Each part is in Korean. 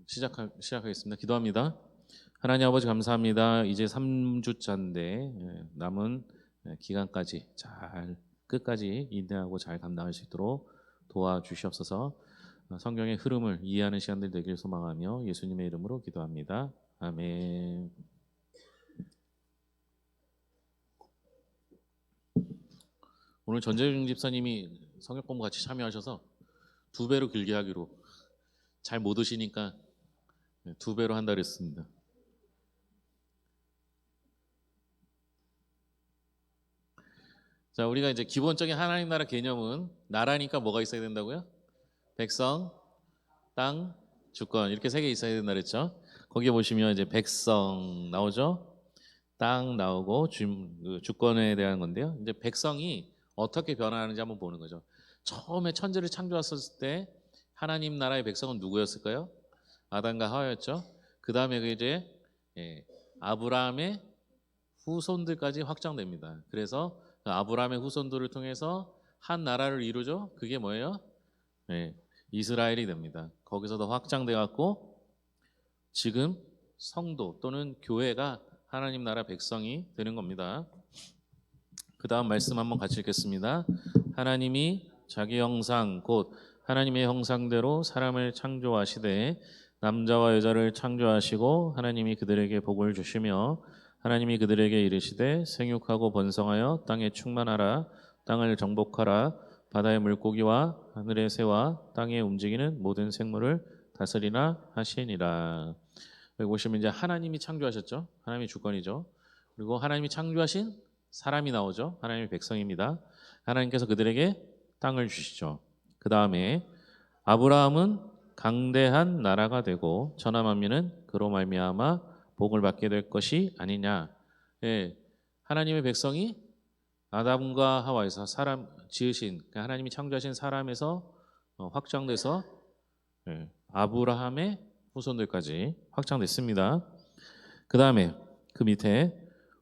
시작하겠습니다. 기도합니다. 하나님 아버지 감사합니다. 이제 3주차인데 남은 기간까지 잘 끝까지 인내하고 잘 감당할 수 있도록 도와주시옵소서. 성경의 흐름을 이해하는 시간들 되길 소망하며 예수님의 이름으로 기도합니다. 아멘. 오늘 전재중 집사님이 성경 공부 같이 참여하셔서 2배로 길게 하기로, 잘 못 오시니까 2배로 한다 그랬습니다. 자, 우리가 이제 기본적인 하나님 나라 개념은, 나라니까 뭐가 있어야 된다고요? 백성, 땅, 주권, 이렇게 3개 있어야 된다 그랬죠. 거기에 보시면 이제 백성 나오죠. 땅 나오고 주권에 대한 건데요. 이제 백성이 어떻게 변화하는지 한번 보는 거죠. 처음에 천지를 창조했을 때 하나님 나라의 백성은 누구였을까요? 아담과 하와였죠. 그 다음에 이제 아브라함의 후손들까지 확장됩니다. 그래서 아브라함의 후손들을 통해서 한 나라를 이루죠. 그게 뭐예요? 이스라엘이 됩니다. 거기서 더 확장돼 갖고 지금 성도 또는 교회가 하나님 나라 백성이 되는 겁니다. 그 다음 말씀 한번 같이 읽겠습니다. 하나님이 자기 형상 곧 하나님의 형상대로 사람을 창조하시되 남자와 여자를 창조하시고 하나님이 그들에게 복을 주시며 하나님이 그들에게 이르시되 생육하고 번성하여 땅에 충만하라. 땅을 정복하라. 바다의 물고기와 하늘의 새와 땅에 움직이는 모든 생물을 다스리라 하시니라. 여기 보시면 이제 하나님이 창조하셨죠. 하나님이 주권이죠. 그리고 하나님이 창조하신 사람이 나오죠. 하나님의 백성입니다. 하나님께서 그들에게 땅을 주시죠. 그 다음에 아브라함은 강대한 나라가 되고 천하 만민은 그로 말미암아 복을 받게 될 것이 아니냐. 하나님의 백성이 아담과 하와에서 사람 지으신, 하나님이 창조하신 사람에서 확장돼서 아브라함의 후손들까지 확장됐습니다. 그 다음에 그 밑에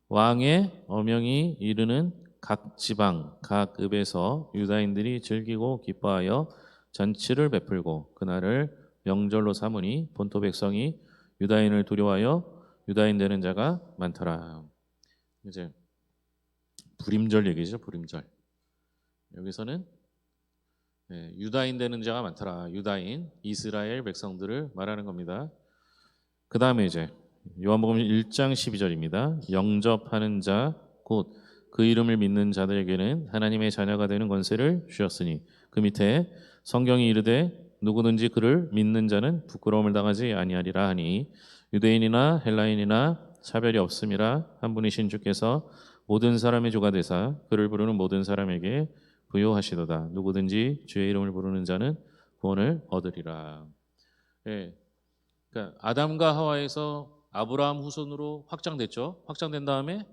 왕의 어명이 이르는 각 지방 각 읍에서 유다인들이 즐기고 기뻐하여 잔치를 베풀고 그날을 명절로 삼으니 본토 백성이 유다인을 두려워하여 유다인 되는 자가 많더라. 이제 불임절 얘기죠. 불임절. 여기서는 유다인 되는 자가 많더라. 유다인, 이스라엘 백성들을 말하는 겁니다. 그 다음에 이제 요한복음 1장 12절입니다. 영접하는 자 곧 그 이름을 믿는 자들에게는 하나님의 자녀가 되는 권세를 주셨으니 그 밑에 성경이 이르되 누구든지 그를 믿는 자는 부끄러움을 당하지 아니하리라 하니 유대인이나 헬라인이나 차별이 없음이라 한 분이신 주께서 모든 사람의 주가 되사 그를 부르는 모든 사람에게 부요하시도다. 누구든지 주의 이름을 부르는 자는 구원을 얻으리라. 그러니까 아담과 하와에서 아브라함 후손으로 확장됐죠. 확장된 다음에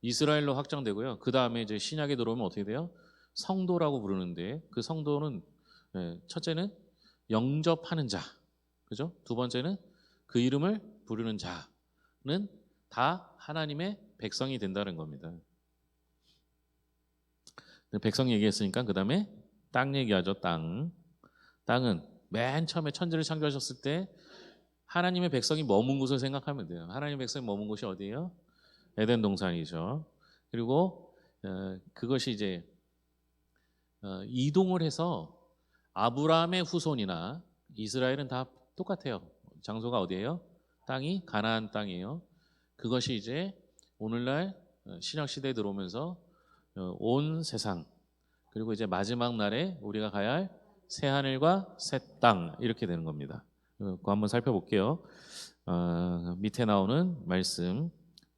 이스라엘로 확장되고요. 그 다음에 이제 신약에 들어오면 어떻게 돼요? 성도라고 부르는데 그 성도는 첫째는 영접하는 자, 그죠? 두 번째는 그 이름을 부르는 자는 다 하나님의 백성이 된다는 겁니다. 백성 얘기했으니까 그 다음에 땅 얘기하죠. 땅은 맨 처음에 천지를 창조하셨을 때 하나님의 백성이 머문 곳을 생각하면 돼요. 하나님의 백성이 머문 곳이 어디예요? 에덴 동산이죠. 그리고 그것이 이제 이동을 해서 아브라함의 후손이나 이스라엘은 다 똑같아요. 장소가 어디예요? 땅이 가나안 땅이에요. 그것이 이제 오늘날 신약 시대에 들어오면서 온 세상, 그리고 이제 마지막 날에 우리가 가야 할 새 하늘과 새 땅, 이렇게 되는 겁니다. 그거 한번 살펴볼게요. 밑에 나오는 말씀,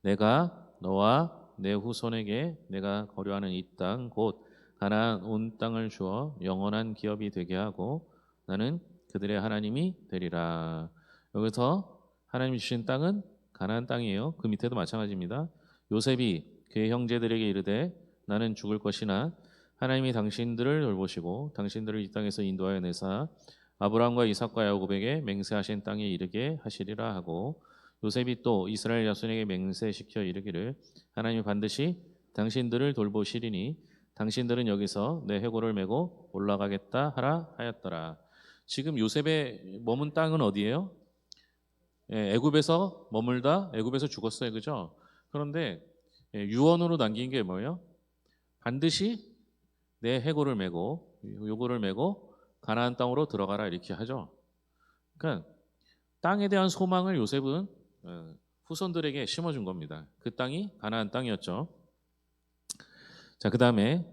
내가 너와 내 후손에게 내가 거류하는 이 땅 곧 가나안 온 땅을 주어 영원한 기업이 되게 하고 나는 그들의 하나님이 되리라. 여기서 하나님이 주신 땅은 가나안 땅이에요. 그 밑에도 마찬가지입니다. 요셉이 그의 형제들에게 이르되 나는 죽을 것이나 하나님이 당신들을 돌보시고 당신들을 이 땅에서 인도하여 내사 아브라함과 이삭과 야곱에게 맹세하신 땅에 이르게 하시리라 하고, 요셉이 또 이스라엘 자손에게 맹세시켜 이르기를 하나님이 반드시 당신들을 돌보시리니 당신들은 여기서 내 해골을 메고 올라가겠다 하라 하였더라. 지금 요셉의 머문 땅은 어디예요? 애굽에서 머물다 애굽에서 죽었어요. 그죠? 그런데 유언으로 남긴 게 뭐예요? 반드시 내 해골을 메고 요거를 메고 가나안 땅으로 들어가라 이렇게 하죠. 그러니까 땅에 대한 소망을 요셉은 후손들에게 심어준 겁니다. 그 땅이 가나안 땅이었죠. 자, 그 다음에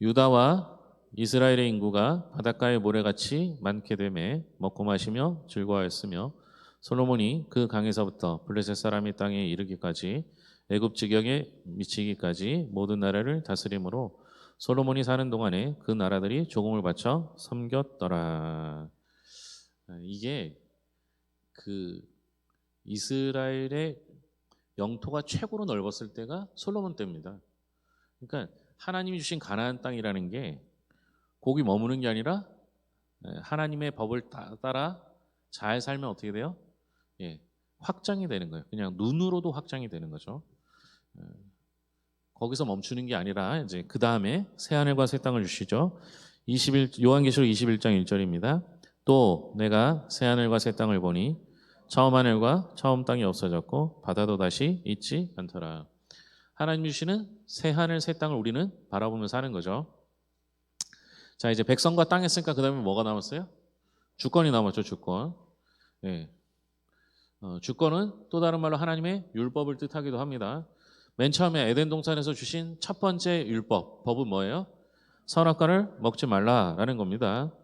유다와 이스라엘의 인구가 바닷가의 모래같이 많게 되매 먹고 마시며 즐거워했으며 솔로몬이 그 강에서부터 블레셋 사람이 땅에 이르기까지 애굽 지경에 미치기까지 모든 나라를 다스림으로 솔로몬이 사는 동안에 그 나라들이 조공을 바쳐 섬겼더라. 이게 그 이스라엘의 영토가 최고로 넓었을 때가 솔로몬 때입니다. 그러니까 하나님이 주신 가나안 땅이라는 게 거기 머무는 게 아니라 하나님의 법을 따라 잘 살면 어떻게 돼요? 예, 확장이 되는 거예요. 그냥 눈으로도 확장이 되는 거죠. 거기서 멈추는 게 아니라 이제 그 다음에 새 하늘과 새 땅을 주시죠. 21 요한계시록 21장 1절입니다. 또 내가 새 하늘과 새 땅을 보니 처음 하늘과 처음 땅이 없어졌고 바다도 다시 있지 않더라. 하나님 주시는 새 하늘 새 땅을 우리는 바라보며 사는 거죠. 자, 이제 백성과 땅 했으니까 그 다음에 뭐가 남았어요? 주권이 남았죠. 주권. 예. 주권은 또 다른 말로 하나님의 율법을 뜻하기도 합니다. 맨 처음에 에덴 동산에서 주신 첫 번째 율법, 법은 뭐예요? 선악과를 먹지 말라라는 겁니다.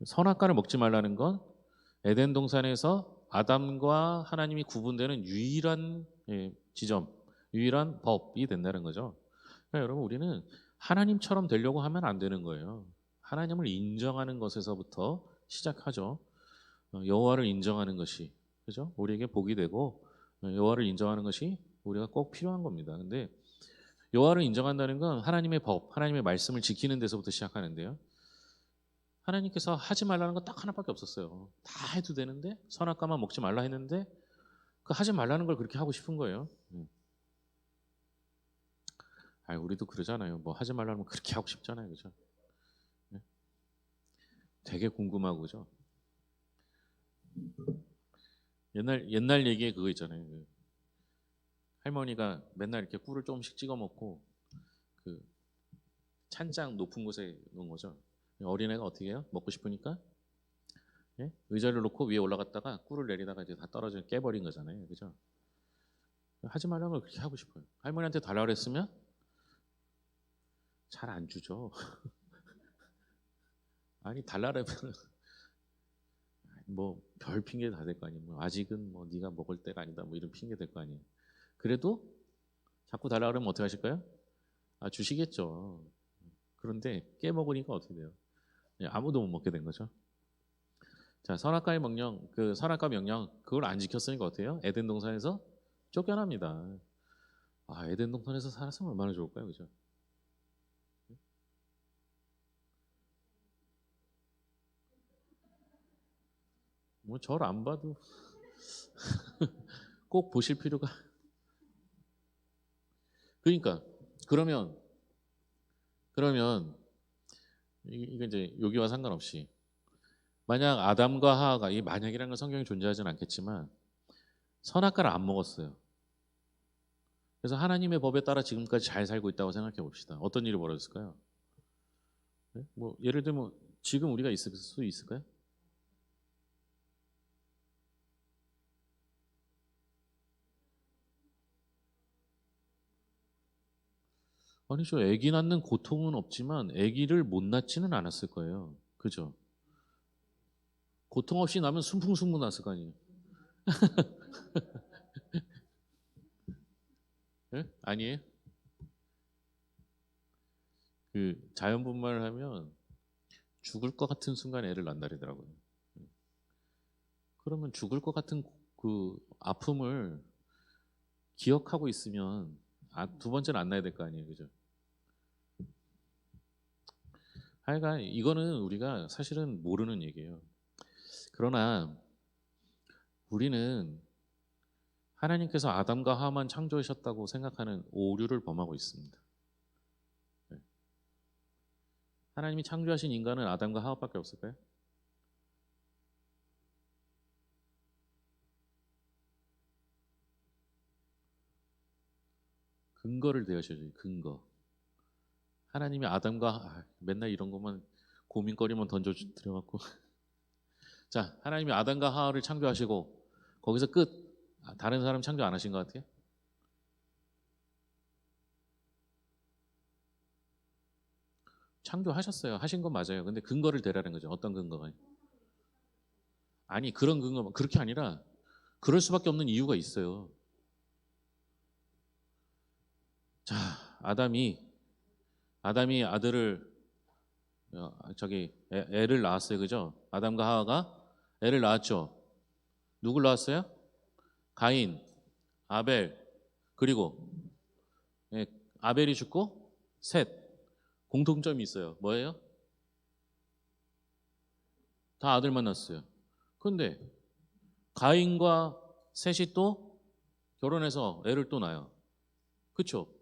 선악과를 먹지 말라는 건 에덴 동산에서 아담과 하나님이 구분되는 유일한 지점, 유일한 법이 된다는 거죠. 그러니까 여러분 우리는 하나님처럼 되려고 하면 안 되는 거예요. 하나님을 인정하는 것에서부터 시작하죠. 여호와를 인정하는 것이 그죠? 우리에게 복이 되고 여호와를 인정하는 것이 우리가 꼭 필요한 겁니다. 근데 여호와를 인정한다는 건 하나님의 법, 하나님의 말씀을 지키는 데서부터 시작하는데요. 하나님께서 하지 말라는 건 딱 하나밖에 없었어요. 다 해도 되는데 선악과만 먹지 말라 했는데 그 하지 말라는 걸 그렇게 하고 싶은 거예요. 우리도 그러잖아요. 뭐 하지 말라면 그렇게 하고 싶잖아요, 그죠? 되게 궁금하고 그죠? 옛날 얘기에 그거 있잖아요. 할머니가 맨날 이렇게 꿀을 조금씩 찍어 먹고 그 찬장 높은 곳에 놓은 거죠. 어린애가 어떻게 해요? 먹고 싶으니까 의자를 놓고 위에 올라갔다가 꿀을 내리다가 이제 다 떨어져 깨버린 거잖아요, 그죠? 하지 말라는 걸 그렇게 하고 싶어요. 할머니한테 달라고 그랬으면 잘 안 주죠. 아니 달라면 뭐 별 핑계 다 될 거 아니에요. 뭐 아직은 뭐 네가 먹을 때가 아니다. 뭐 이런 핑계 될 거 아니에요. 그래도 자꾸 달라 그러면 어떻게 하실까요? 주시겠죠. 그런데 깨먹으니까 어떻게 돼요? 아무도 못 먹게 된 거죠. 자, 선악과의 명령, 그 선악과 명령 그걸 안 지켰으니까 어때요? 에덴 동산에서 쫓겨납니다. 에덴 동산에서 살았으면 얼마나 좋을까요, 그죠? 뭐 저를 안 봐도 꼭 보실 필요가. 그러니까 그러면 이게 이제 여기와 상관없이 만약 아담과 하하가 이 만약이라는 건 성경에 존재하지는 않겠지만 선악과를 안 먹었어요. 그래서 하나님의 법에 따라 지금까지 잘 살고 있다고 생각해 봅시다. 어떤 일이 벌어졌을까요? 네? 뭐 예를 들면 지금 우리가 있을 수 있을까요? 아니죠. 아기 낳는 고통은 없지만 아기를 못 낳지는 않았을 거예요. 그죠? 고통 없이 나면 순풍순풍 났을 거 아니에요. 네? 아니에요? 그 자연분만을 하면 죽을 것 같은 순간 애를 낳는다더라고요. 그러면 죽을 것 같은 그 아픔을 기억하고 있으면 두 번째는 안 나야 될 거 아니에요, 그죠? 하여간 이거는 우리가 사실은 모르는 얘기예요. 그러나 우리는 하나님께서 아담과 하와만 창조하셨다고 생각하는 오류를 범하고 있습니다. 네. 하나님이 창조하신 인간은 아담과 하와밖에 없을까요? 근거를 대하셔야 돼요. 근거. 하나님이 아담과 맨날 이런 것만 고민거리만 던져드려갖고 자, 하나님이 아담과 하와를 창조하시고 거기서 끝. 다른 사람 창조 안 하신 것 같아요? 창조하셨어요. 하신 건 맞아요. 근데 근거를 대라는 거죠. 어떤 근거가? 아니 그런 근거 그렇게 아니라 그럴 수밖에 없는 이유가 있어요. 자, 아담이 아들을 애를 낳았어요. 그죠? 아담과 하와가 애를 낳았죠. 누굴 낳았어요? 가인, 아벨, 그리고 예, 아벨이 죽고 셋. 공통점이 있어요. 뭐예요? 다 아들만 낳았어요. 근데 가인과 셋이 또 결혼해서 애를 또 낳아요. 그쵸?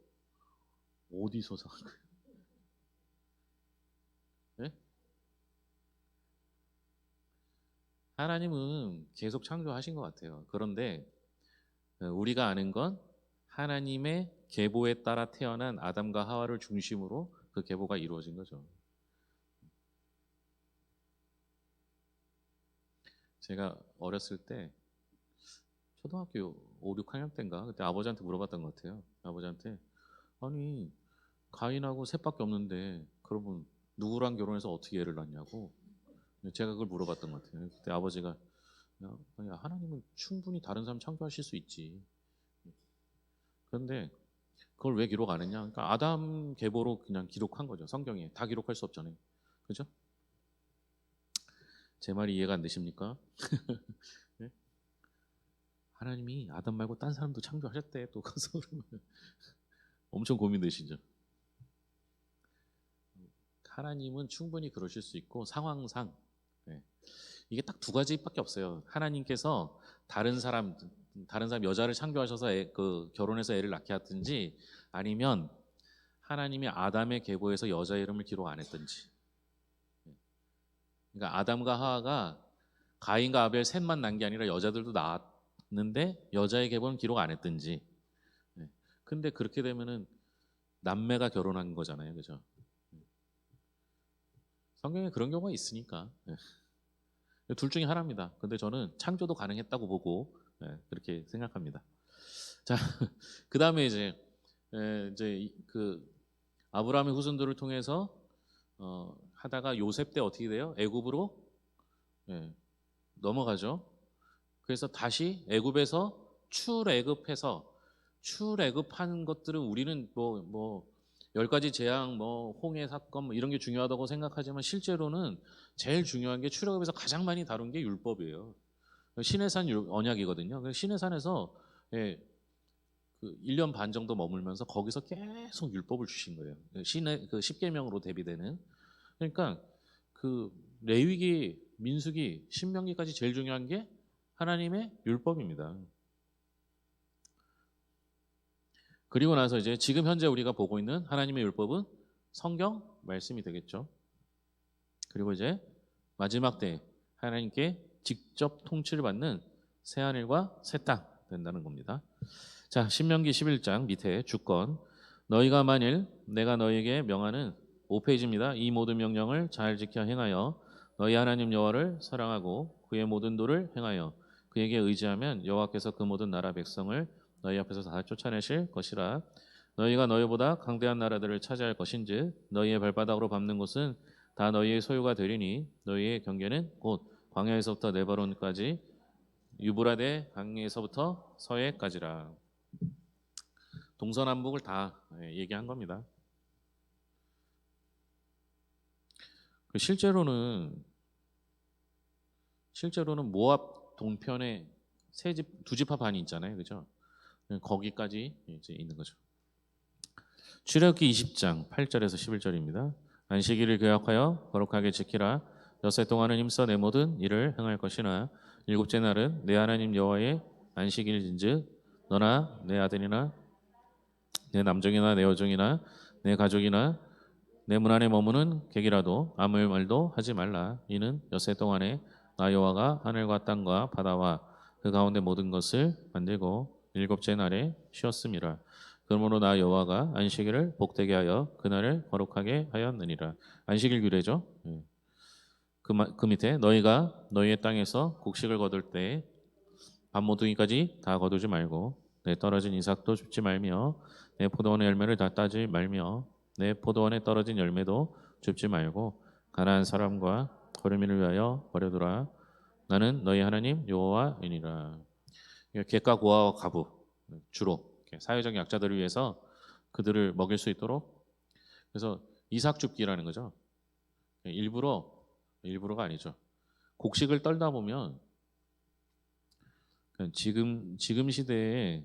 어디서 산 거예요? 예? 하나님은 계속 창조하신 것 같아요. 그런데 우리가 아는 건 하나님의 계보에 따라 태어난 아담과 하와를 중심으로 그 계보가 이루어진 거죠. 제가 어렸을 때 초등학교 5, 6학년 때인가 그때 아버지한테 물어봤던 것 같아요. 아버지한테 아니 가인하고 셋밖에 없는데 그러면 누구랑 결혼해서 어떻게 애를 낳냐고 제가 그걸 물어봤던 것 같아요. 그때 아버지가 야, 하나님은 충분히 다른 사람 창조하실 수 있지. 그런데 그걸 왜 기록 안 했냐? 그러니까 아담 계보로 그냥 기록한 거죠. 성경에 다 기록할 수 없잖아요. 그죠? 제 말이 이해가 안 되십니까? 네? 하나님이 아담 말고 딴 사람도 창조하셨대. 또 가서 그러면 엄청 고민되시죠. 하나님은 충분히 그러실 수 있고 상황상 네. 이게 딱 두 가지밖에 없어요. 하나님께서 다른 사람 여자를 창조하셔서 결혼해서 애를 낳게 하든지 아니면 하나님이 아담의 계보에서 여자 이름을 기록 안 했든지. 그러니까 아담과 하와가 가인과 아벨 셋만 낳은 게 아니라 여자들도 낳았는데 여자의 계보는 기록 안 했든지. 네. 근데 그렇게 되면은 남매가 결혼한 거잖아요, 그죠? 성경에 그런 경우가 있으니까. 네. 둘 중에 하나입니다. 근데 저는 창조도 가능했다고 보고 그렇게 생각합니다. 자, 그 다음에 이제 그 아브라함의 후손들을 통해서 하다가 요셉 때 어떻게 돼요? 애굽으로 넘어가죠. 그래서 다시 애굽에서 출애굽한 것들은 우리는 뭐 10가지 재앙, 뭐 홍해 사건 뭐 이런 게 중요하다고 생각하지만 실제로는 제일 중요한 게 출애굽에서 가장 많이 다룬 게 율법이에요. 시내산 언약이거든요. 그래서 시내산에서 그 1년 반 정도 머물면서 거기서 계속 율법을 주신 거예요. 그 십계명으로 대비되는. 그러니까 그 레위기, 민수기, 신명기까지 제일 중요한 게 하나님의 율법입니다. 그리고 나서 이제 지금 현재 우리가 보고 있는 하나님의 율법은 성경 말씀이 되겠죠. 그리고 이제 마지막 때 하나님께 직접 통치를 받는 새 하늘과 새 땅 된다는 겁니다. 자, 신명기 11장 밑에 주권. 너희가 만일 내가 너희에게 명하는 5페이지입니다. 이 모든 명령을 잘 지켜 행하여 너희 하나님 여호와를 사랑하고 그의 모든 도를 행하여 그에게 의지하면 여호와께서 그 모든 나라 백성을 너희 앞에서 다 쫓아내실 것이라. 너희가 너희보다 강대한 나라들을 차지할 것인즉 너희의 발바닥으로 밟는 곳은 다 너희의 소유가 되리니 너희의 경계는 곧 광야에서부터 레바논까지 유브라데 강에서부터 서해까지라. 동서남북을 다 얘기한 겁니다. 실제로는 모압 동편에 두 지파 반이 있잖아요, 그죠? 거기까지 이제 있는 거죠. 출애굽기 20장 8절에서 11절입니다. 안식일을 계약하여 거룩하게 지키라. 엿새 동안은 힘써 내 모든 일을 행할 것이나 일곱째 날은 내 하나님 여호와의 안식일인즉 너나 내 아들이나 내 남종이나 내 여종이나 내 가족이나 내 문 안에 머무는 객이라도 아무 말도 하지 말라. 이는 엿새 동안에 나 여호와가 하늘과 땅과 바다와 그 가운데 모든 것을 만들고 일곱째 날에 쉬었음이라. 그러므로 나 여호와가 안식일을 복되게 하여 그날을 거룩하게 하였느니라. 안식일 규례죠. 예. 그 밑에 너희가 너희의 땅에서 곡식을 거둘 때 밤모퉁이까지 다 거두지 말고 내 떨어진 이삭도 줍지 말며 내 포도원의 열매를 다 따지 말며 내 포도원에 떨어진 열매도 줍지 말고 가나안 사람과 거류민을 위하여 버려두라. 나는 너희 하나님 여호와이니라. 객과 고아와 과부 주로 사회적 약자들을 위해서 그들을 먹일 수 있도록 그래서 이삭 줍기라는 거죠. 일부러가 아니죠. 곡식을 떨다 보면 지금 시대에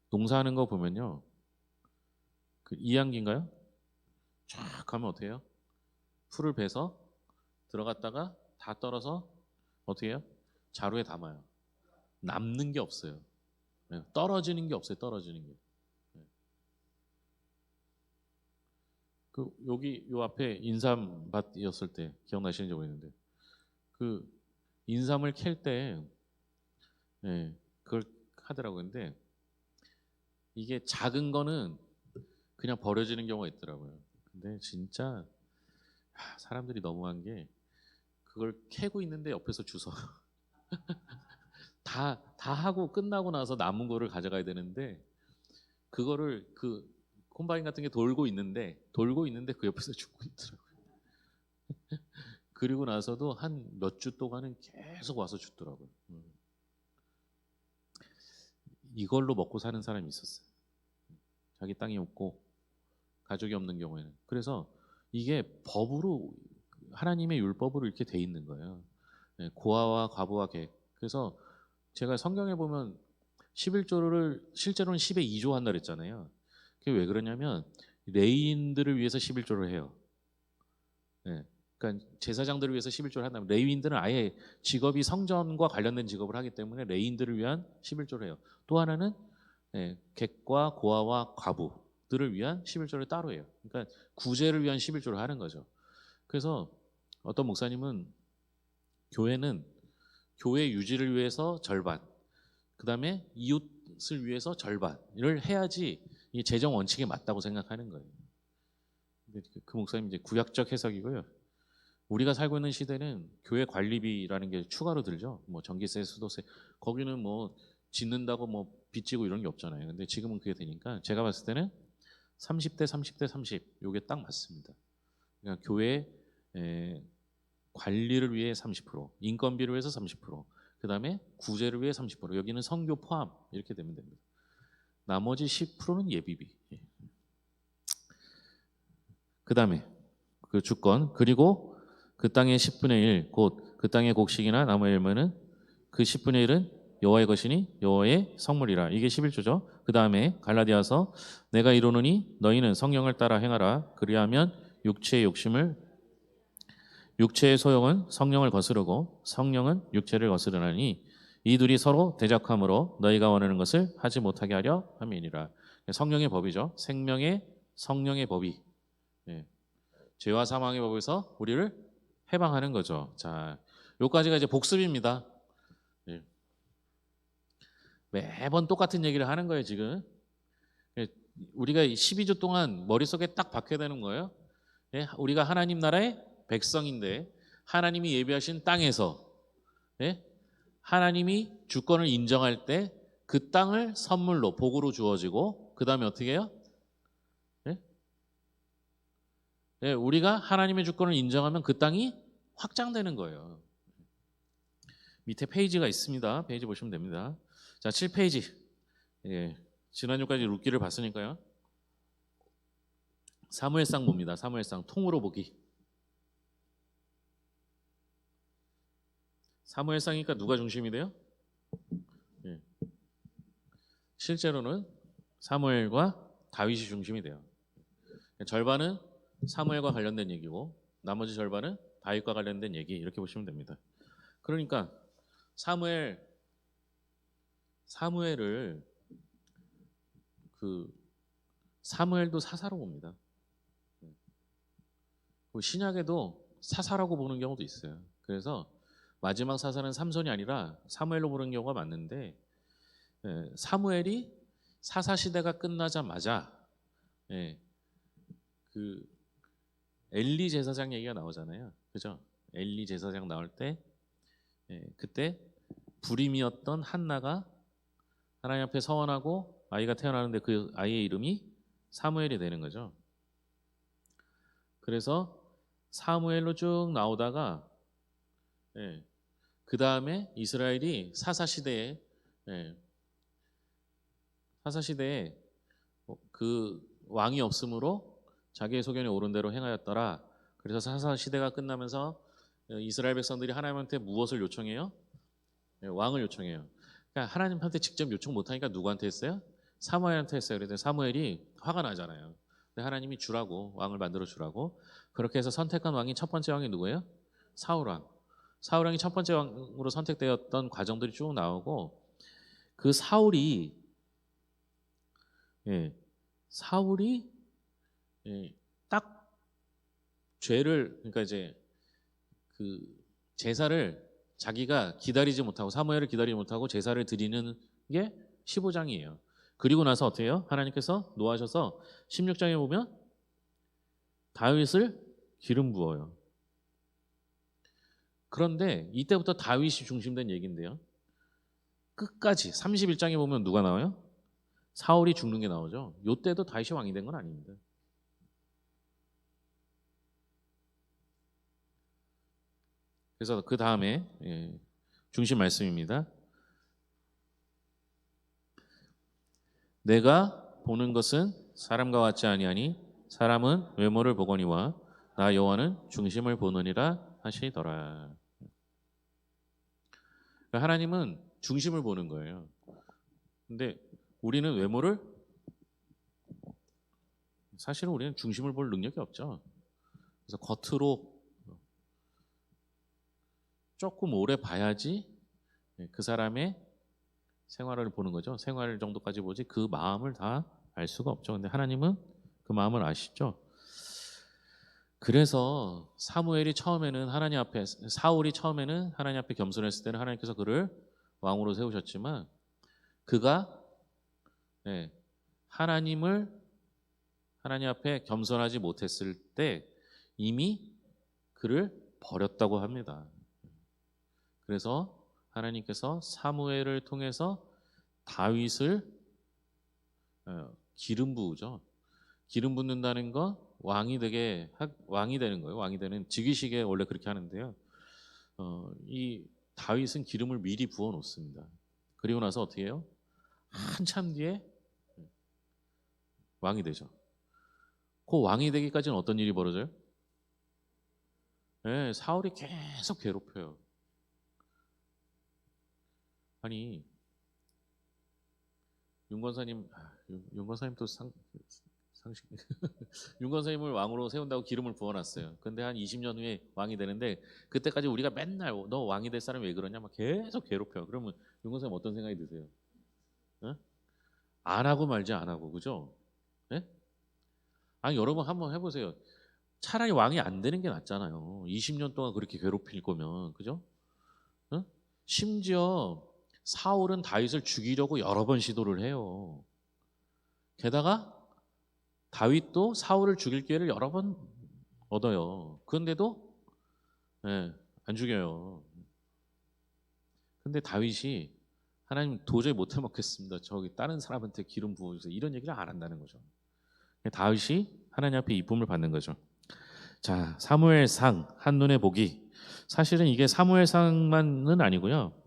농사하는 거 보면요. 그 이양기인가요? 쫙 가면 어떻게 해요? 풀을 베서 들어갔다가 다 떨어서 어떻게 해요? 자루에 담아요. 남는 게 없어요. 떨어지는 게 없어요. 떨어지는 게. 그 여기 요 앞에 인삼밭이었을 때 기억나시는지 모르겠는데 그 인삼을 캘 때 그걸 하더라고요. 근데 이게 작은 거는 그냥 버려지는 경우가 있더라고요. 근데 진짜 사람들이 너무한 게 그걸 캐고 있는데 옆에서 주워 다 하고 끝나고 나서 남은 거를 가져가야 되는데 그거를 그 콤바인 같은 게 돌고 있는데 그 옆에서 죽고 있더라고요. 그리고 나서도 한 몇 주 동안은 계속 와서 죽더라고요. 이걸로 먹고 사는 사람이 있었어요. 자기 땅이 없고 가족이 없는 경우에는. 그래서 이게 법으로 하나님의 율법으로 이렇게 돼 있는 거예요. 고아와 과부와 객. 그래서 제가 성경에 보면 11조를 실제로는 10의 2조 한다 그랬잖아요. 그게 왜 그러냐면 레위인들을 위해서 11조를 해요. 그러니까 제사장들을 위해서 11조를 한다면 레위인들은 아예 직업이 성전과 관련된 직업을 하기 때문에 레위인들을 위한 11조를 해요. 또 하나는 객과 고아와 과부들을 위한 11조를 따로 해요. 그러니까 구제를 위한 11조를 하는 거죠. 그래서 어떤 목사님은 교회는 교회 유지를 위해서 절반, 그 다음에 이웃을 위해서 절반을 해야지 이 재정 원칙에 맞다고 생각하는 거예요. 근데 그 목사님 이제 구약적 해석이고요. 우리가 살고 있는 시대는 교회 관리비라는 게 추가로 들죠. 뭐 전기세, 수도세, 거기는 뭐 짓는다고 뭐 빚지고 이런 게 없잖아요. 근데 지금은 그게 되니까 제가 봤을 때는 30대 30대 30 요게 딱 맞습니다. 그러니까 교회 관리를 위해 30%, 인건비를 위해서 30%, 그 다음에 구제를 위해 30%, 여기는 선교 포함 이렇게 되면 됩니다. 나머지 10%는 예비비. 그 다음에 그 주권 그리고 그 땅의 10분의 1, 곧 그 땅의 곡식이나 나무의 열매는 그 10분의 1은 여호와의 것이니 여호와의 성물이라. 이게 11조죠. 그 다음에 갈라디아서 내가 이르노니 너희는 성령을 따라 행하라. 그리하면 육체의 소욕은 성령을 거스르고 성령은 육체를 거스르나니 이 둘이 서로 대적함으로 너희가 원하는 것을 하지 못하게 하려 함이니라. 성령의 법이죠. 성령의 법이 죄와 사망의 법에서 우리를 해방하는 거죠. 자, 요까지가 이제 복습입니다. 매번 똑같은 얘기를 하는 거예요, 지금. 우리가 12주 동안 머릿속에 딱 박혀야 되는 거예요. 우리가 하나님 나라의 백성인데 하나님이 예비하신 땅에서 하나님이 주권을 인정할 때 그 땅을 선물로 복으로 주어지고 그 다음에 어떻게 해요? 우리가 하나님의 주권을 인정하면 그 땅이 확장되는 거예요. 밑에 페이지가 있습니다. 페이지 보시면 됩니다. 자, 7페이지. 지난주까지 룻기를 봤으니까요. 사무엘상 봅니다. 사무엘상 통으로 보기. 사무엘상이니까 누가 중심이 돼요? 실제로는 사무엘과 다윗이 중심이 돼요. 절반은 사무엘과 관련된 얘기고 나머지 절반은 다윗과 관련된 얘기 이렇게 보시면 됩니다. 그러니까 사무엘을 사무엘도 사사로 봅니다. 신약에도 사사라고 보는 경우도 있어요. 그래서 마지막 사사는 삼손이 아니라 사무엘로 보는 경우가 많은데 사무엘이 사사 시대가 끝나자마자 예, 그 엘리 제사장 얘기가 나오잖아요. 그죠? 엘리 제사장 나올 때 그때 불임이었던 한나가 하나님 앞에 서원하고 아이가 태어나는데 그 아이의 이름이 사무엘이 되는 거죠. 그래서 사무엘로 쭉 나오다가 그 다음에 이스라엘이 예, 사사 시대에 그 왕이 없으므로 자기의 소견에 옳은 대로 행하였더라. 그래서 사사 시대가 끝나면서 이스라엘 백성들이 하나님한테 무엇을 요청해요? 왕을 요청해요. 그러니까 하나님한테 직접 요청 못하니까 누구한테 했어요? 사무엘한테 했어요. 그래서 사무엘이 화가 나잖아요. 근데 하나님이 주라고, 왕을 만들어 주라고. 그렇게 해서 선택한 왕이 첫 번째 왕이 누구예요? 사울왕. 사울왕이 첫 번째 왕으로 선택되었던 과정들이 쭉 나오고 그 예, 사울이 딱 죄를 그러니까 이제 그 제사를 자기가 기다리지 못하고 사무엘을 기다리지 못하고 제사를 드리는 게 15장이에요. 그리고 나서 어떻게 해요? 하나님께서 노하셔서 16장에 보면 다윗을 기름 부어요. 그런데 이때부터 다윗이 중심된 얘기인데요. 끝까지 31장에 보면 누가 나와요? 사울이 죽는 게 나오죠. 이때도 다윗이 왕이 된 건 아닙니다. 그래서 그 다음에 중심 말씀입니다. 내가 보는 것은 사람과 같지 아니하니 사람은 외모를 보거니와 나 여호와는 중심을 보느니라 하시더라. 그러니까 하나님은 중심을 보는 거예요. 근데 우리는 외모를 사실은 우리는 중심을 볼 능력이 없죠. 그래서 겉으로 조금 오래 봐야지 그 사람의 생활을 보는 거죠. 생활 정도까지 보지 그 마음을 다 알 수가 없죠. 근데 하나님은 그 마음을 아시죠. 그래서 사무엘이 처음에는 하나님 앞에 사울이 처음에는 하나님 앞에 겸손했을 때는 하나님께서 그를 왕으로 세우셨지만 그가 하나님을 하나님 앞에 겸손하지 못했을 때 이미 그를 버렸다고 합니다. 그래서 하나님께서 사무엘을 통해서 다윗을 기름 부으죠. 기름 붓는다는 건 왕이 되는 거예요. 왕이 되는 즉위식에 원래 그렇게 하는데요. 이 다윗은 기름을 미리 부어 놓습니다. 그리고 나서 어떻게 해요? 한참 뒤에 왕이 되죠. 그 왕이 되기까지는 어떤 일이 벌어져요? 사울이 계속 괴롭혀요. 아니 윤 권사님 또 상식 윤 권사님을 왕으로 세운다고 기름을 부어놨어요. 근데 한 20년 후에 왕이 되는데 그때까지 우리가 맨날 너 왕이 될 사람이 왜 그러냐 막 계속 괴롭혀. 그러면 윤 권사님 어떤 생각이 드세요? 어? 안 하고 말지 안 하고 그죠? 예? 아니 여러분 한번 해보세요. 차라리 왕이 안 되는 게 낫잖아요. 20년 동안 그렇게 괴롭힐 거면 그죠? 어? 심지어 사울은 다윗을 죽이려고 여러 번 시도를 해요. 게다가 다윗도 사울을 죽일 기회를 여러 번 얻어요. 그런데도 안 죽여요. 근데 다윗이 하나님 도저히 못 해먹겠습니다. 저기 다른 사람한테 기름 부어주세요. 이런 얘기를 안 한다는 거죠. 다윗이 하나님 앞에 이쁨을 받는 거죠. 자, 사무엘상 한눈에 보기. 사실은 이게 사무엘상만은 아니고요.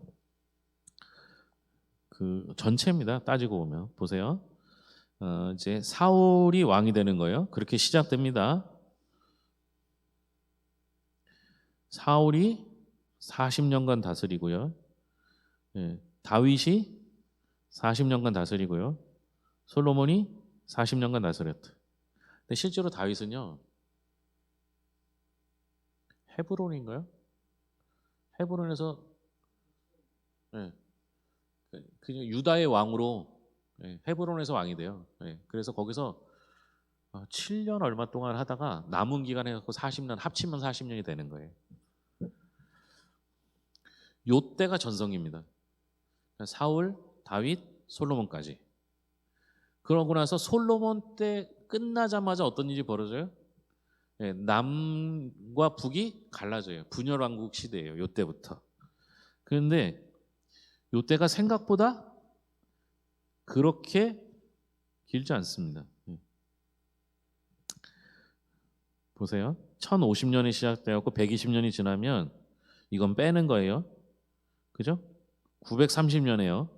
그 전체입니다. 따지고 보면 보세요. 이제 사울이 왕이 되는 거예요. 그렇게 시작됩니다. 사울이 40년간 다스리고요. 다윗이 40년간 다스리고요. 솔로몬이 40년간 다스렸다. 근데 실제로 다윗은요. 헤브론인가요? 헤브론에서 그냥 유다의 왕으로 헤브론에서 왕이 돼요. 그래서 거기서 7년 얼마 동안 하다가 남은 기간 해갖고 40년 합치면 40년이 되는 거예요. 요 때가 전성기입니다. 사울, 다윗, 솔로몬까지. 그러고 나서 솔로몬 때 끝나자마자 어떤 일이 벌어져요? 예, 남과 북이 갈라져요. 분열 왕국 시대예요. 요때부터. 그런데 요때가 생각보다 그렇게 길지 않습니다. 보세요. 1050년이 시작되었고 120년이 지나면 이건 빼는 거예요. 그죠? 930년에요.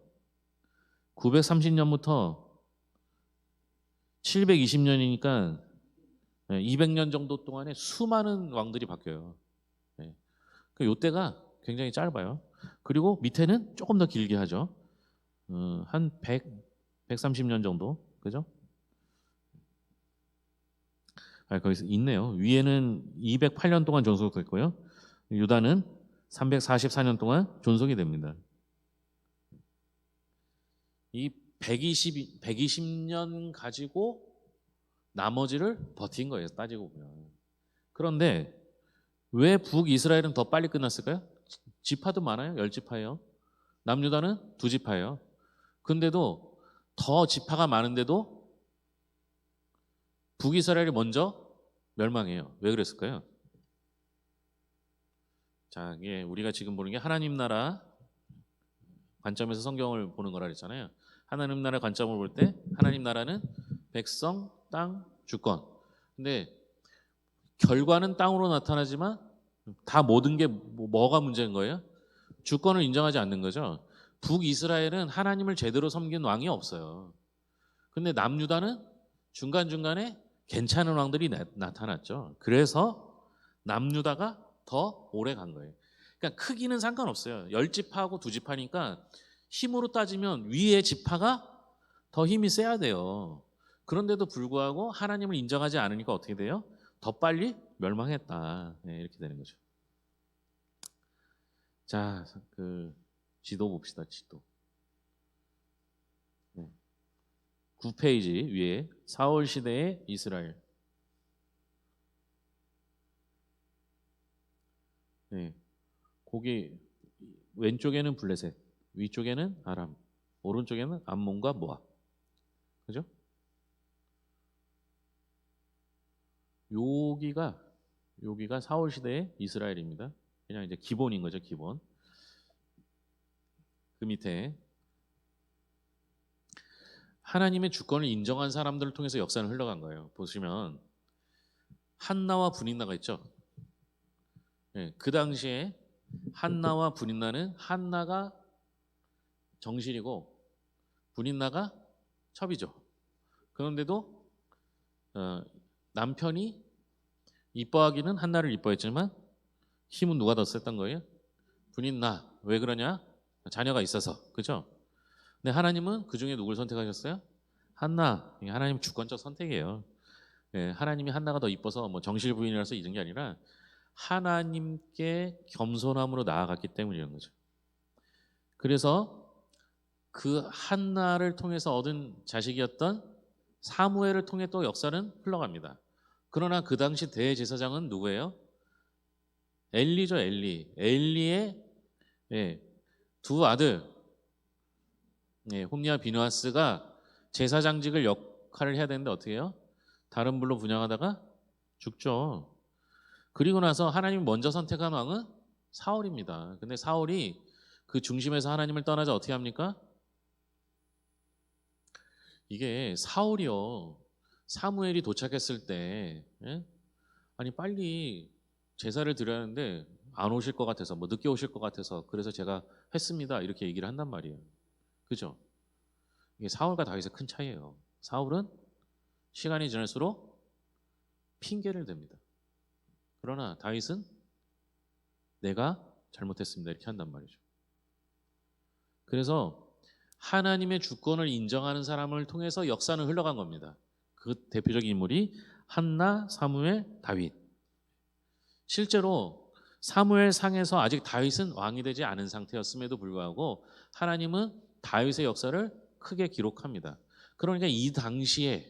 930년부터 720년이니까 200년 정도 동안에 수많은 왕들이 바뀌어요. 요때가 굉장히 짧아요. 그리고 밑에는 조금 더 길게 하죠. 한 100, 130년 정도. 그죠? 거기서 있네요. 위에는 208년 동안 존속됐고요. 유다는 344년 동안 존속이 됩니다. 이 120년 가지고 나머지를 버틴 거예요. 따지고 보면. 그런데 왜 북이스라엘은 더 빨리 끝났을까요? 지파도 많아요. 10지파예요. 남유다는 2지파예요. 근데도 더 지파가 많은데도 북이스라엘이 먼저 멸망해요. 왜 그랬을까요? 자, 이게 우리가 지금 보는 게 하나님 나라 관점에서 성경을 보는 거라 그랬잖아요. 하나님 나라 관점을 볼 때 하나님 나라는 백성, 땅, 주권. 근데 결과는 땅으로 나타나지만 다 모든 게 뭐가 문제인 거예요? 주권을 인정하지 않는 거죠. 북이스라엘은 하나님을 제대로 섬긴 왕이 없어요. 근데 남유다는 중간중간에 괜찮은 왕들이 나타났죠. 그래서 남유다가 더 오래 간 거예요. 그러니까 크기는 상관없어요. 10지파하고 2지파니까 힘으로 따지면 위의 지파가 더 힘이 세야 돼요. 그런데도 불구하고 하나님을 인정하지 않으니까 어떻게 돼요? 더 빨리 멸망했다. 네, 이렇게 되는 거죠. 자, 그 지도 봅시다. 지도. 9페이지 위에 사울 시대의 이스라엘. 네, 거기 왼쪽에는 블레셋, 위쪽에는 아람, 오른쪽에는 암몬과 모압. 그죠? 여기가 사울 시대의 이스라엘입니다. 그냥 이제 기본인 거죠, 기본. 그 밑에 하나님의 주권을 인정한 사람들을 통해서 역사는 흘러간 거예요. 보시면 한나와 분인나가 있죠. 네, 그 당시에 한나와 분인나는 한나가 정실이고 분인나가 첩이죠. 그런데도 남편이 이뻐하기는 한나를 이뻐했지만 힘은 누가 더 셌던 거예요? 분인나. 왜 그러냐? 자녀가 있어서. 그죠? 근데 하나님은 그 중에 누굴 선택하셨어요? 한나. 하나님 주권적 선택이에요. 예, 하나님이 한나가 더 이뻐서 뭐 정실 부인이라서 잊은 게 아니라 하나님께 겸손함으로 나아갔기 때문이라는 거죠. 그래서 그 한나를 통해서 얻은 자식이었던 사무엘을 통해 또 역사는 흘러갑니다. 그러나 그 당시 대제사장은 누구예요? 엘리죠, 엘리. 엘리의 두 아들, 홈리와 비누아스가 제사장직을 역할을 해야 되는데 어떻게 해요? 다른 불로 분양하다가 죽죠. 그리고 나서 하나님이 먼저 선택한 왕은 사울입니다. 근데 사울이 그 중심에서 하나님을 떠나자 어떻게 합니까? 이게 사울이요. 사무엘이 도착했을 때 아니 빨리 제사를 드려야 하는데 안 오실 것 같아서 뭐 늦게 오실 것 같아서 그래서 제가 했습니다. 이렇게 얘기를 한단 말이에요. 그죠? 이게 사울과 다윗의 큰 차이예요. 사울은 시간이 지날수록 핑계를 댑니다. 그러나 다윗은 내가 잘못했습니다. 이렇게 한단 말이죠. 그래서 하나님의 주권을 인정하는 사람을 통해서 역사는 흘러간 겁니다. 그 대표적인 인물이 한나, 사무엘, 다윗. 실제로 사무엘 상에서 아직 다윗은 왕이 되지 않은 상태였음에도 불구하고 하나님은 다윗의 역사를 크게 기록합니다. 그러니까 이 당시에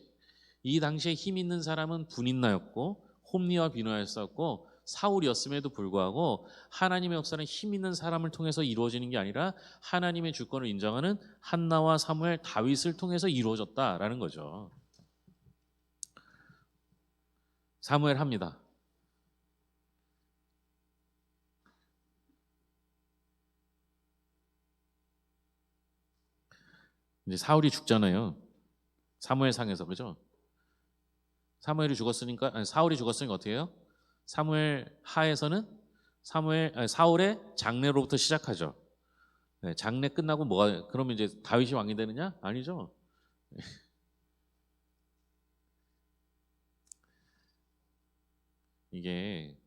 힘 있는 사람은 분인나였고 홈리와 비누아였었고 사울이었음에도 불구하고 하나님의 역사는 힘 있는 사람을 통해서 이루어지는 게 아니라 하나님의 주권을 인정하는 한나와 사무엘, 다윗을 통해서 이루어졌다라는 거죠. 사무엘 합니다. 이제 사울이 죽잖아요. 사무엘상에서, 그죠? 사무엘이 죽었으니까, 아니, 사울이 죽었으니까 어떻게 해요? 사무엘 하에서는 사울의 장례로부터 시작하죠. 네, 장례 끝나고 뭐가 그러면 이제 다윗이 왕이 되느냐? 아니죠. 이게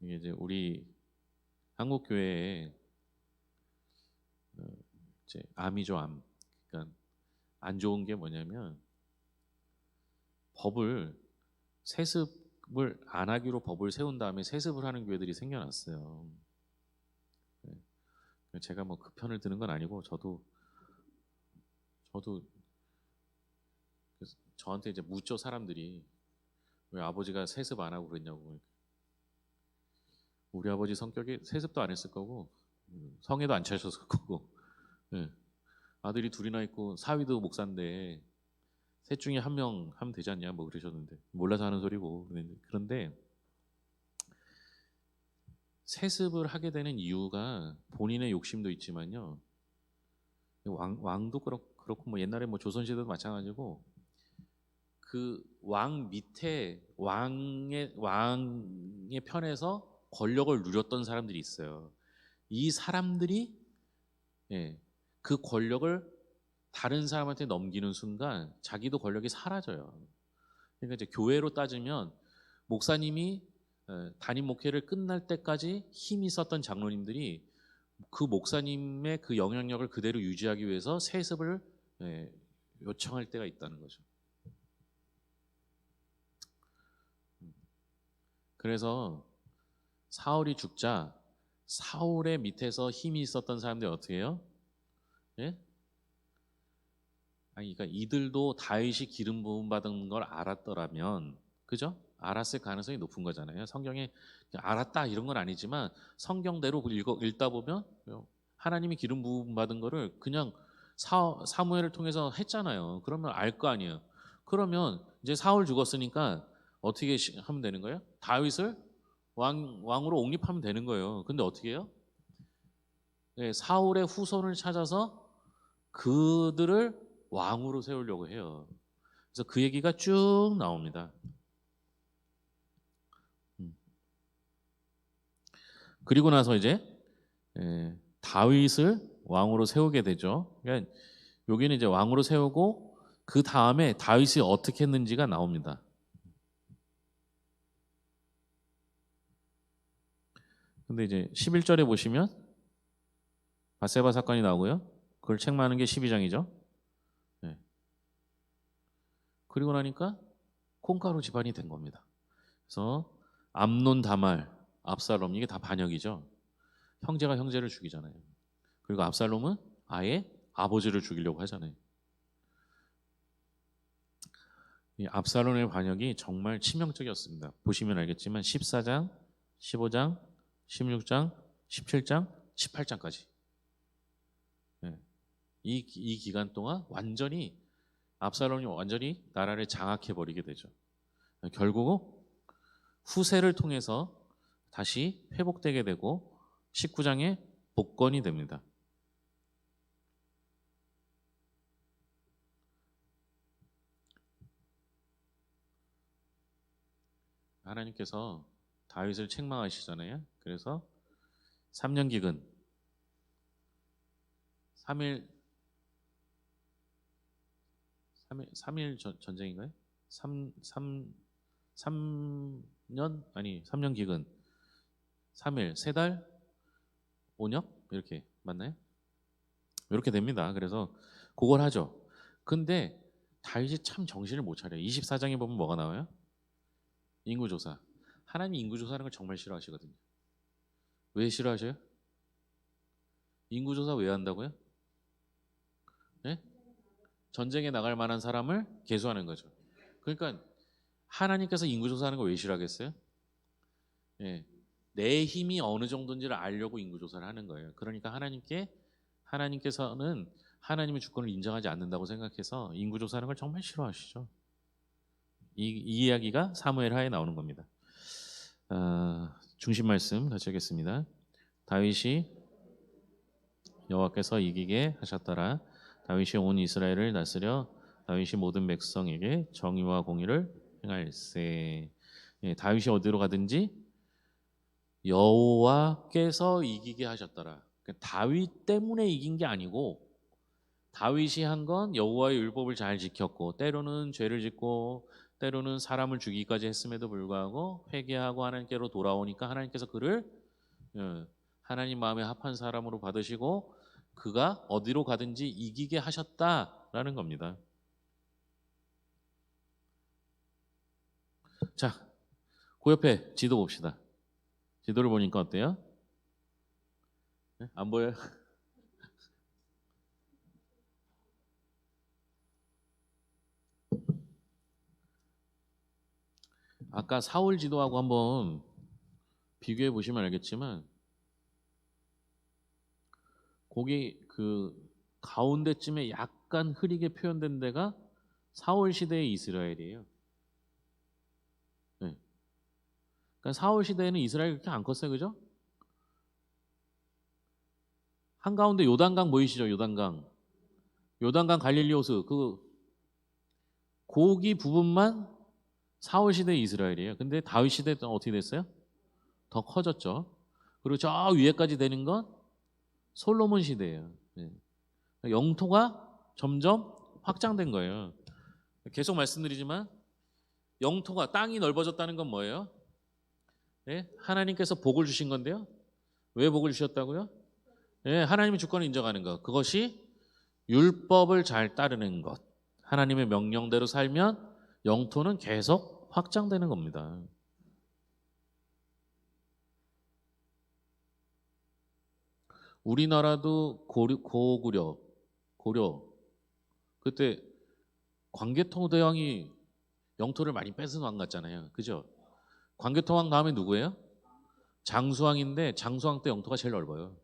이게 이제 우리 한국 교회에 이제 암이죠, 암. 그러니까 안 좋은 게 뭐냐면 법을 세습을 안 하기로 법을 세운 다음에 세습을 하는 교회들이 생겨났어요. 네. 제가 뭐 그 편을 드는 건 아니고 저도 저한테 이제 묻죠, 사람들이. 왜 아버지가 세습 안 하고 그랬냐고. 우리 아버지 성격이 세습도 안 했을 거고 성에도 안 차셨을 거고. 예. 아들이 둘이나 있고 사위도 목사인데 셋 중에 한 명 하면 되지 않냐 뭐 그러셨는데 몰라서 하는 소리고. 그런데 세습을 하게 되는 이유가 본인의 욕심도 있지만요. 왕도 그렇고 뭐 옛날에 뭐 조선시대도 마찬가지고 그 왕 밑에 왕의 편에서 권력을 누렸던 사람들이 있어요. 이 사람들이 예, 그 권력을 다른 사람한테 넘기는 순간 자기도 권력이 사라져요. 그러니까 이제 교회로 따지면 목사님이 담임 목회를 끝날 때까지 힘이 있었던 장로님들이 그 목사님의 그 영향력을 그대로 유지하기 위해서 세습을 요청할 때가 있다는 거죠. 그래서 사울이 죽자 사울의 밑에서 힘이 있었던 사람들이 어떻게 해요? 예? 아니, 그러니까 이들도 다윗이 기름 부음 받은 걸 알았더라면, 그죠? 알았을 가능성이 높은 거잖아요. 성경에 알았다 이런 건 아니지만 성경대로 읽다 보면 하나님이 기름 부음 받은 거를 그냥 사무엘을 통해서 했잖아요. 그러면 알 거 아니에요. 그러면 이제 사울 죽었으니까 어떻게 하면 되는 거예요? 다윗을 왕으로 옹립하면 되는 거예요. 근데 어떻게 해요? 네, 사울의 후손을 찾아서 그들을 왕으로 세우려고 해요. 그래서 그 얘기가 쭉 나옵니다. 그리고 나서 이제 다윗을 왕으로 세우게 되죠. 그러니까 여기는 이제 왕으로 세우고 그 다음에 다윗이 어떻게 했는지가 나옵니다. 근데 이제 11절에 보시면 바세바 사건이 나오고요. 그걸 책망하는 게 12장이죠. 네. 그리고 나니까 콩가루 집안이 된 겁니다. 그래서 암논, 다말, 압살롬 이게 다 반역이죠. 형제가 형제를 죽이잖아요. 그리고 압살롬은 아예 아버지를 죽이려고 하잖아요. 이 압살롬의 반역이 정말 치명적이었습니다. 보시면 알겠지만 14장, 15장, 16장, 17장, 18장까지 이 기간 동안 완전히 압살롬이 완전히 나라를 장악해 버리게 되죠. 결국 후세를 통해서 다시 회복되게 되고 19장에 복권이 됩니다. 하나님께서 다윗을 책망하시잖아요. 그래서 3년 기근 3일 3일 전쟁인가요? 3년 아니 3년 기근 3일 3달 5년 이렇게 맞나요? 이렇게 됩니다. 그래서 그걸 하죠. 근데 다윗이 참 정신을 못 차려요. 24장에 보면 뭐가 나와요? 인구조사. 하나님이 인구조사하는 걸 정말 싫어하시거든요. 왜 싫어하셔요? 인구조사 왜 한다고요? 네? 전쟁에 나갈 만한 사람을 계수하는 거죠. 그러니까 하나님께서 인구 조사하는 거 왜 싫어하겠어요? 예. 내 힘이 어느 정도인지를 알려고 인구 조사를 하는 거예요. 그러니까 하나님께서는 하나님의 주권을 인정하지 않는다고 생각해서 인구 조사하는 걸 정말 싫어하시죠. 이 이야기가 사무엘 하에 나오는 겁니다. 중심 말씀 같이 하겠습니다. 다윗이 여호와께서 이기게 하셨더라. 다윗이 온 이스라엘을 다스려 다윗이 모든 백성에게 정의와 공의를 행할세. 예, 다윗이 어디로 가든지 여호와께서 이기게 하셨더라. 그러니까 다윗 때문에 이긴 게 아니고 다윗이 한 건 여호와의 율법을 잘 지켰고 때로는 죄를 짓고 때로는 사람을 죽이기까지 했음에도 불구하고 회개하고 하나님께로 돌아오니까 하나님께서 그를 하나님 마음에 합한 사람으로 받으시고 그가 어디로 가든지 이기게 하셨다라는 겁니다. 자, 그 옆에 지도 봅시다. 지도를 보니까 어때요? 안 보여요? 아까 사울 지도하고 한번 비교해 보시면 알겠지만 거기 그 가운데쯤에 약간 흐리게 표현된 데가 사울 시대의 이스라엘이에요. 네. 그러니까 사울 시대에는 이스라엘이 그렇게 안 컸어요, 그죠? 한 가운데 요단강 보이시죠? 요단강 갈릴리 호수 그 고기 부분만 사울 시대의 이스라엘이에요. 근데 다윗 시대 때는 어떻게 됐어요? 더 커졌죠. 그리고 저 위에까지 되는 건 솔로몬 시대예요. 네. 영토가 점점 확장된 거예요. 계속 말씀드리지만 영토가 땅이 넓어졌다는 건 뭐예요? 네? 하나님께서 복을 주신 건데요. 왜 복을 주셨다고요? 네, 하나님의 주권을 인정하는 것. 그것이 율법을 잘 따르는 것. 하나님의 명령대로 살면 영토는 계속 확장되는 겁니다. 우리나라도 고려 그때 광개토대왕이 영토를 많이 뺏은 왕 같잖아요. 그죠? 광개토왕 다음에 누구예요? 장수왕인데 장수왕 때 영토가 제일 넓어요.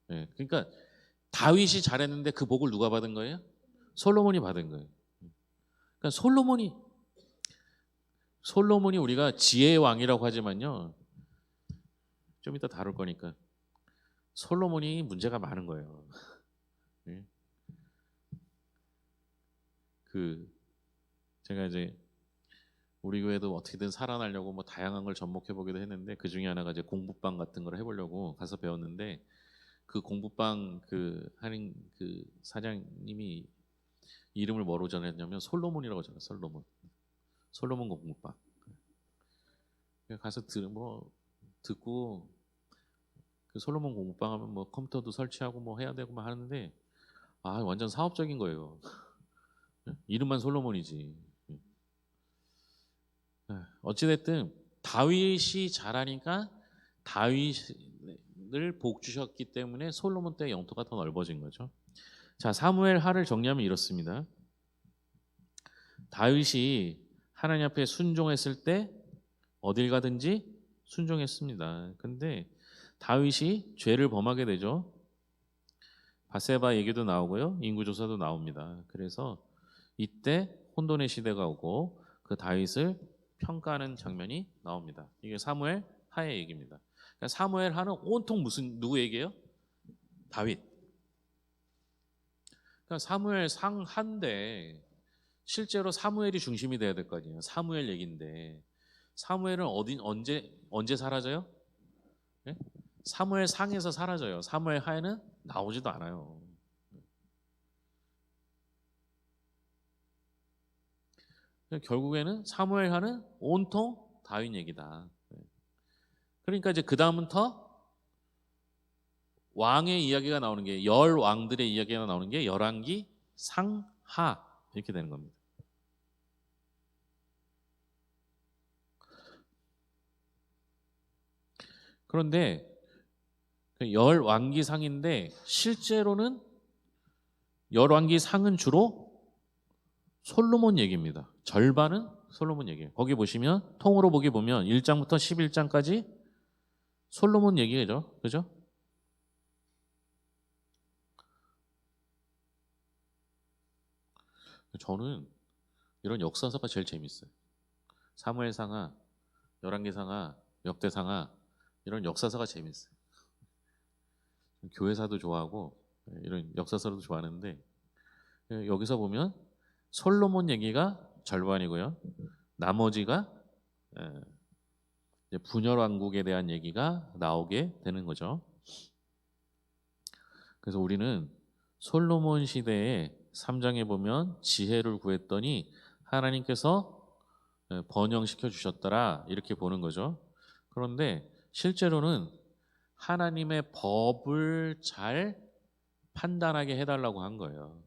네, 그러니까 다윗이 잘했는데 그 복을 누가 받은 거예요? 솔로몬이 받은 거예요. 그러니까 솔로몬이 우리가 지혜의 왕이라고 하지만요. 좀 이따 다룰 거니까 솔로몬이 문제가 많은 거예요. 네. 제가 이제 우리 교회도 어떻게든 살아나려고 뭐 다양한 걸 접목해 보기도 했는데 그 중에 하나가 이제 공부방 같은 걸 해보려고 가서 배웠는데 그 공부방 하는 그 사장님이 이름을 뭐로 전했냐면 솔로몬이라고 전해. 솔로몬 공부방. 가서 듣고 그 솔로몬 공부방 하면 뭐 컴퓨터도 설치하고 뭐 해야 되고 막 하는데 완전 사업적인 거예요. 이름만 솔로몬이지. 어찌됐든 다윗이 잘하니까 다윗을 복 주셨기 때문에 솔로몬 때 영토가 더 넓어진 거죠. 자, 사무엘 하를 정리하면 이렇습니다. 다윗이 하나님 앞에 순종했을 때 어딜 가든지 순종했습니다. 근데 다윗이 죄를 범하게 되죠. 바세바 얘기도 나오고요. 인구조사도 나옵니다. 그래서 이때 혼돈의 시대가 오고 그 다윗을 평가하는 장면이 나옵니다. 이게 사무엘 하의 얘기입니다. 그러니까 사무엘 하는 온통 누구 얘기예요? 다윗. 그러니까 사무엘 상한데 실제로 사무엘이 중심이 돼야 될 거 아니에요. 사무엘 얘기인데 사무엘은 언제 사라져요? 네? 사무엘 상에서 사라져요. 사무엘 하에는 나오지도 않아요. 결국에는 사무엘 하는 온통 다윗 얘기다. 그러니까 이제 그 다음부터 왕의 이야기가 나오는 게 열 왕들의 이야기가 나오는 게 열왕기 상하 이렇게 되는 겁니다. 그런데 열왕기상인데 실제로는 열왕기상은 주로 솔로몬 얘기입니다. 절반은 솔로몬 얘기예요. 거기 보시면 통으로 보기 보면 1장부터 11장까지 솔로몬 얘기죠. 그죠? 저는 이런 역사서가 제일 재밌어요. 사무엘상하, 열왕기상하, 역대상하 이런 역사서가 재밌어요. 교회사도 좋아하고 이런 역사서도 좋아하는데 여기서 보면 솔로몬 얘기가 절반이고요. 나머지가 분열 왕국에 대한 얘기가 나오게 되는 거죠. 그래서 우리는 솔로몬 시대에 3장에 보면 지혜를 구했더니 하나님께서 번영시켜 주셨더라 이렇게 보는 거죠. 그런데 실제로는 하나님의 법을 잘 판단하게 해달라고 한 거예요.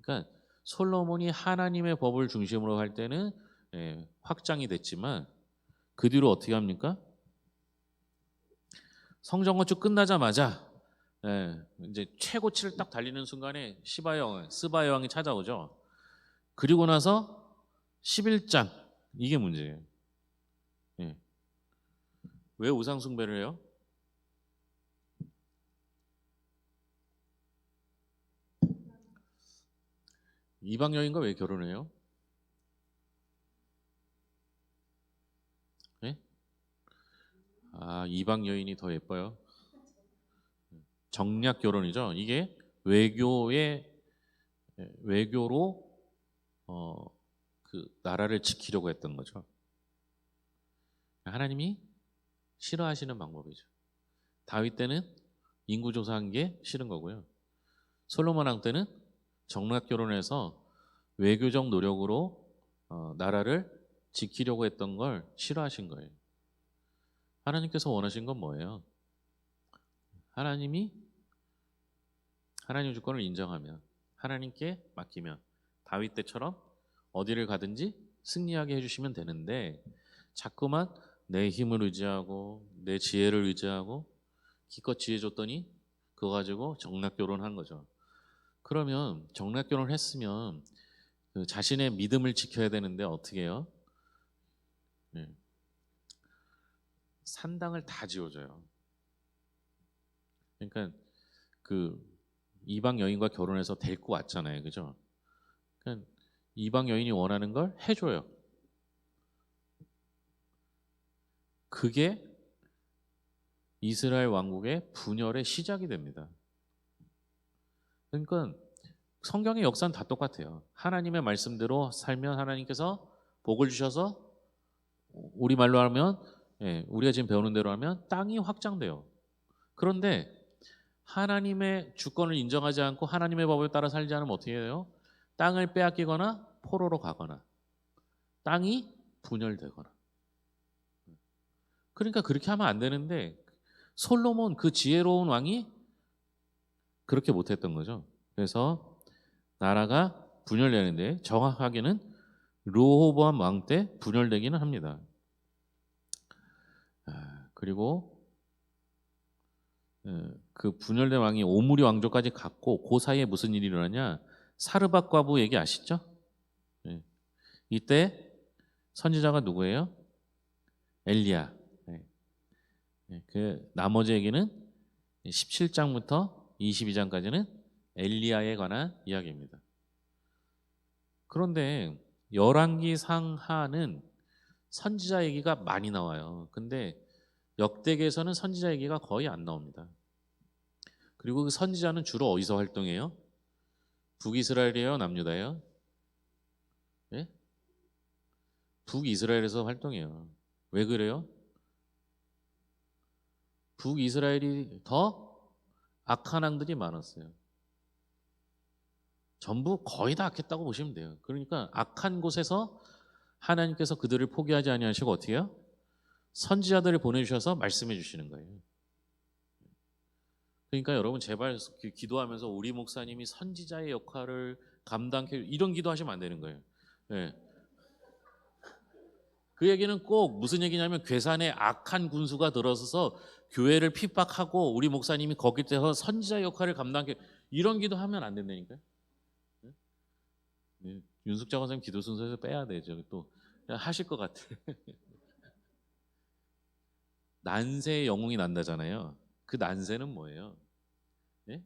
그러니까 솔로몬이 하나님의 법을 중심으로 할 때는 확장이 됐지만 그 뒤로 어떻게 합니까? 성전 건축 끝나자마자 이제 최고치를 딱 달리는 순간에 스바 여왕이 찾아오죠. 그리고 나서 11장 이게 문제예요. 예. 왜 우상 숭배를 해요? 이방 여인과 왜 결혼해요? 예? 아, 이방 여인이 더 예뻐요. 정략 결혼이죠. 이게 외교로 그 나라를 지키려고 했던 거죠. 하나님이 싫어하시는 방법이죠. 다윗 때는 인구 조사한 게 싫은 거고요. 솔로몬 왕 때는 정략 결혼해서 외교적 노력으로 나라를 지키려고 했던 걸 싫어하신 거예요. 하나님께서 원하신 건 뭐예요? 하나님이 하나님 주권을 인정하면 하나님께 맡기면 다윗 때처럼 어디를 가든지 승리하게 해주시면 되는데 자꾸만 내 힘을 의지하고 내 지혜를 의지하고 기껏 지혜 줬더니 그거 가지고 정략 결혼한 거죠. 그러면 정략 결혼을 했으면 그 자신의 믿음을 지켜야 되는데 어떻게 해요? 네. 산당을 다 지어줘요. 그러니까 그 이방 여인과 결혼해서 데리고 왔잖아요, 그죠? 그러니까 이방 여인이 원하는 걸 해줘요. 그게 이스라엘 왕국의 분열의 시작이 됩니다. 그러니까 성경의 역사는 다 똑같아요. 하나님의 말씀대로 살면 하나님께서 복을 주셔서 우리 말로 하면 우리가 지금 배우는 대로 하면 땅이 확장돼요. 그런데 하나님의 주권을 인정하지 않고 하나님의 법을 따라 살지 않으면 어떻게 해요? 땅을 빼앗기거나 포로로 가거나 땅이 분열되거나. 그러니까 그렇게 하면 안 되는데 솔로몬 그 지혜로운 왕이 그렇게 못했던 거죠. 그래서 나라가 분열되는데 정확하게는 르호보암 왕 때 분열되기는 합니다. 그리고 그 분열된 왕이 오므리 왕조까지 갔고 그 사이에 무슨 일이 일어나냐? 사르밧 과부 얘기 아시죠? 이때 선지자가 누구예요? 엘리야. 그 나머지 얘기는 17장부터 22장까지는 엘리야에 관한 이야기입니다. 그런데 열왕기 상하는 선지자 얘기가 많이 나와요. 근데 역대기에서는 선지자 얘기가 거의 안 나옵니다. 그리고 그 선지자는 주로 어디서 활동해요? 북이스라엘이에요, 남유다예요? 예? 북이스라엘에서 활동해요. 왜 그래요? 북이스라엘이 더 악한 왕들이 많았어요. 전부 거의 다 악했다고 보시면 돼요. 그러니까 악한 곳에서 하나님께서 그들을 포기하지 아니하시고 어떻게 해요? 선지자들을 보내주셔서 말씀해 주시는 거예요. 그러니까 여러분 제발 기도하면서 우리 목사님이 선지자의 역할을 감당해 이런 기도하시면 안 되는 거예요. 네. 그 얘기는 꼭 무슨 얘기냐면 괴산에 악한 군수가 들어서서 교회를 핍박하고 우리 목사님이 거기 때서 선지자 역할을 감당해 이런 기도하면 안 된다니까요. 네? 윤숙자 권사님 기도 순서에서 빼야 되죠. 또 하실 것 같아. 난세의 영웅이 난다잖아요. 그 난세는 뭐예요? 예?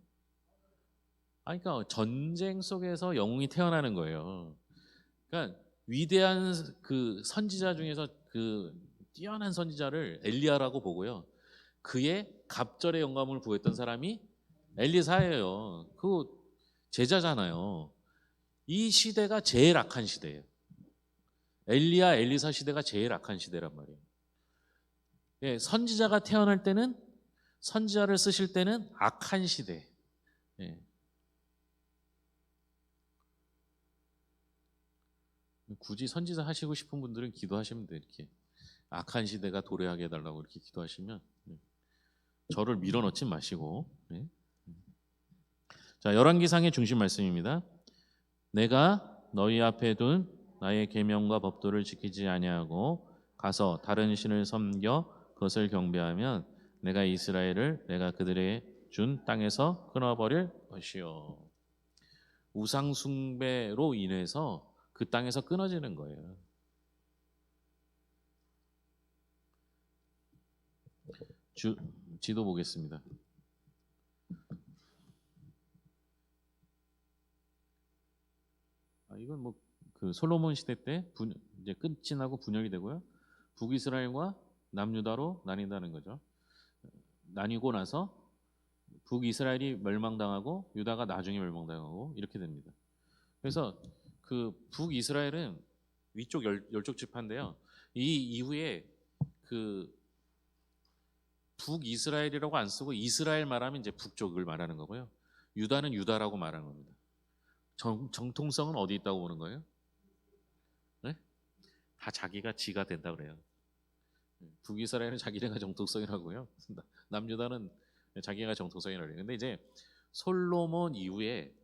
그러니까 전쟁 속에서 영웅이 태어나는 거예요. 그러니까 위대한 그 선지자 중에서 그 뛰어난 선지자를 엘리야라고 보고요. 그의 갑절의 영감을 구했던 사람이 엘리사예요. 그 제자잖아요. 이 시대가 제일 악한 시대예요. 엘리야, 엘리사 시대가 제일 악한 시대란 말이에요. 예, 선지자가 태어날 때는 선지자를 쓰실 때는 악한 시대. 예. 굳이 선지자 하시고 싶은 분들은 기도하시면 돼요. 이렇게 악한 시대가 도래하게 해달라고 이렇게 기도하시면 저를 밀어넣지 마시고. 네. 자, 열왕기상의 중심 말씀입니다. 내가 너희 앞에 둔 나의 계명과 법도를 지키지 아니하고 가서 다른 신을 섬겨 그것을 경배하면 내가 이스라엘을 내가 그들의 준 땅에서 끊어버릴 것이요. 우상 숭배로 인해서 그 땅에서 끊어지는 거예요. 지도 보겠습니다. 이건 뭐 그 솔로몬 시대 때 이제 끝이 나고 분열이 되고요. 북이스라엘과 남유다로 나뉜다는 거죠. 나뉘고 나서 북이스라엘이 멸망당하고 유다가 나중에 멸망당하고 이렇게 됩니다. 그래서 그 북이스라엘은 위쪽 열쪽 지파인데요. 이 이후에 그 북이스라엘이라고 안 쓰고 이스라엘 말하면 이제 북쪽을 말하는 거고요. 유다는 유다라고 말하는 겁니다. 정통성은 어디 있다고 보는 거예요? 네? 다 자기가 지가 된다 그래요. 북이스라엘은 자기네가 정통성이라고요. 남유다는 자기가 정통성이라고 그래요. 근데 이제 솔로몬 이후에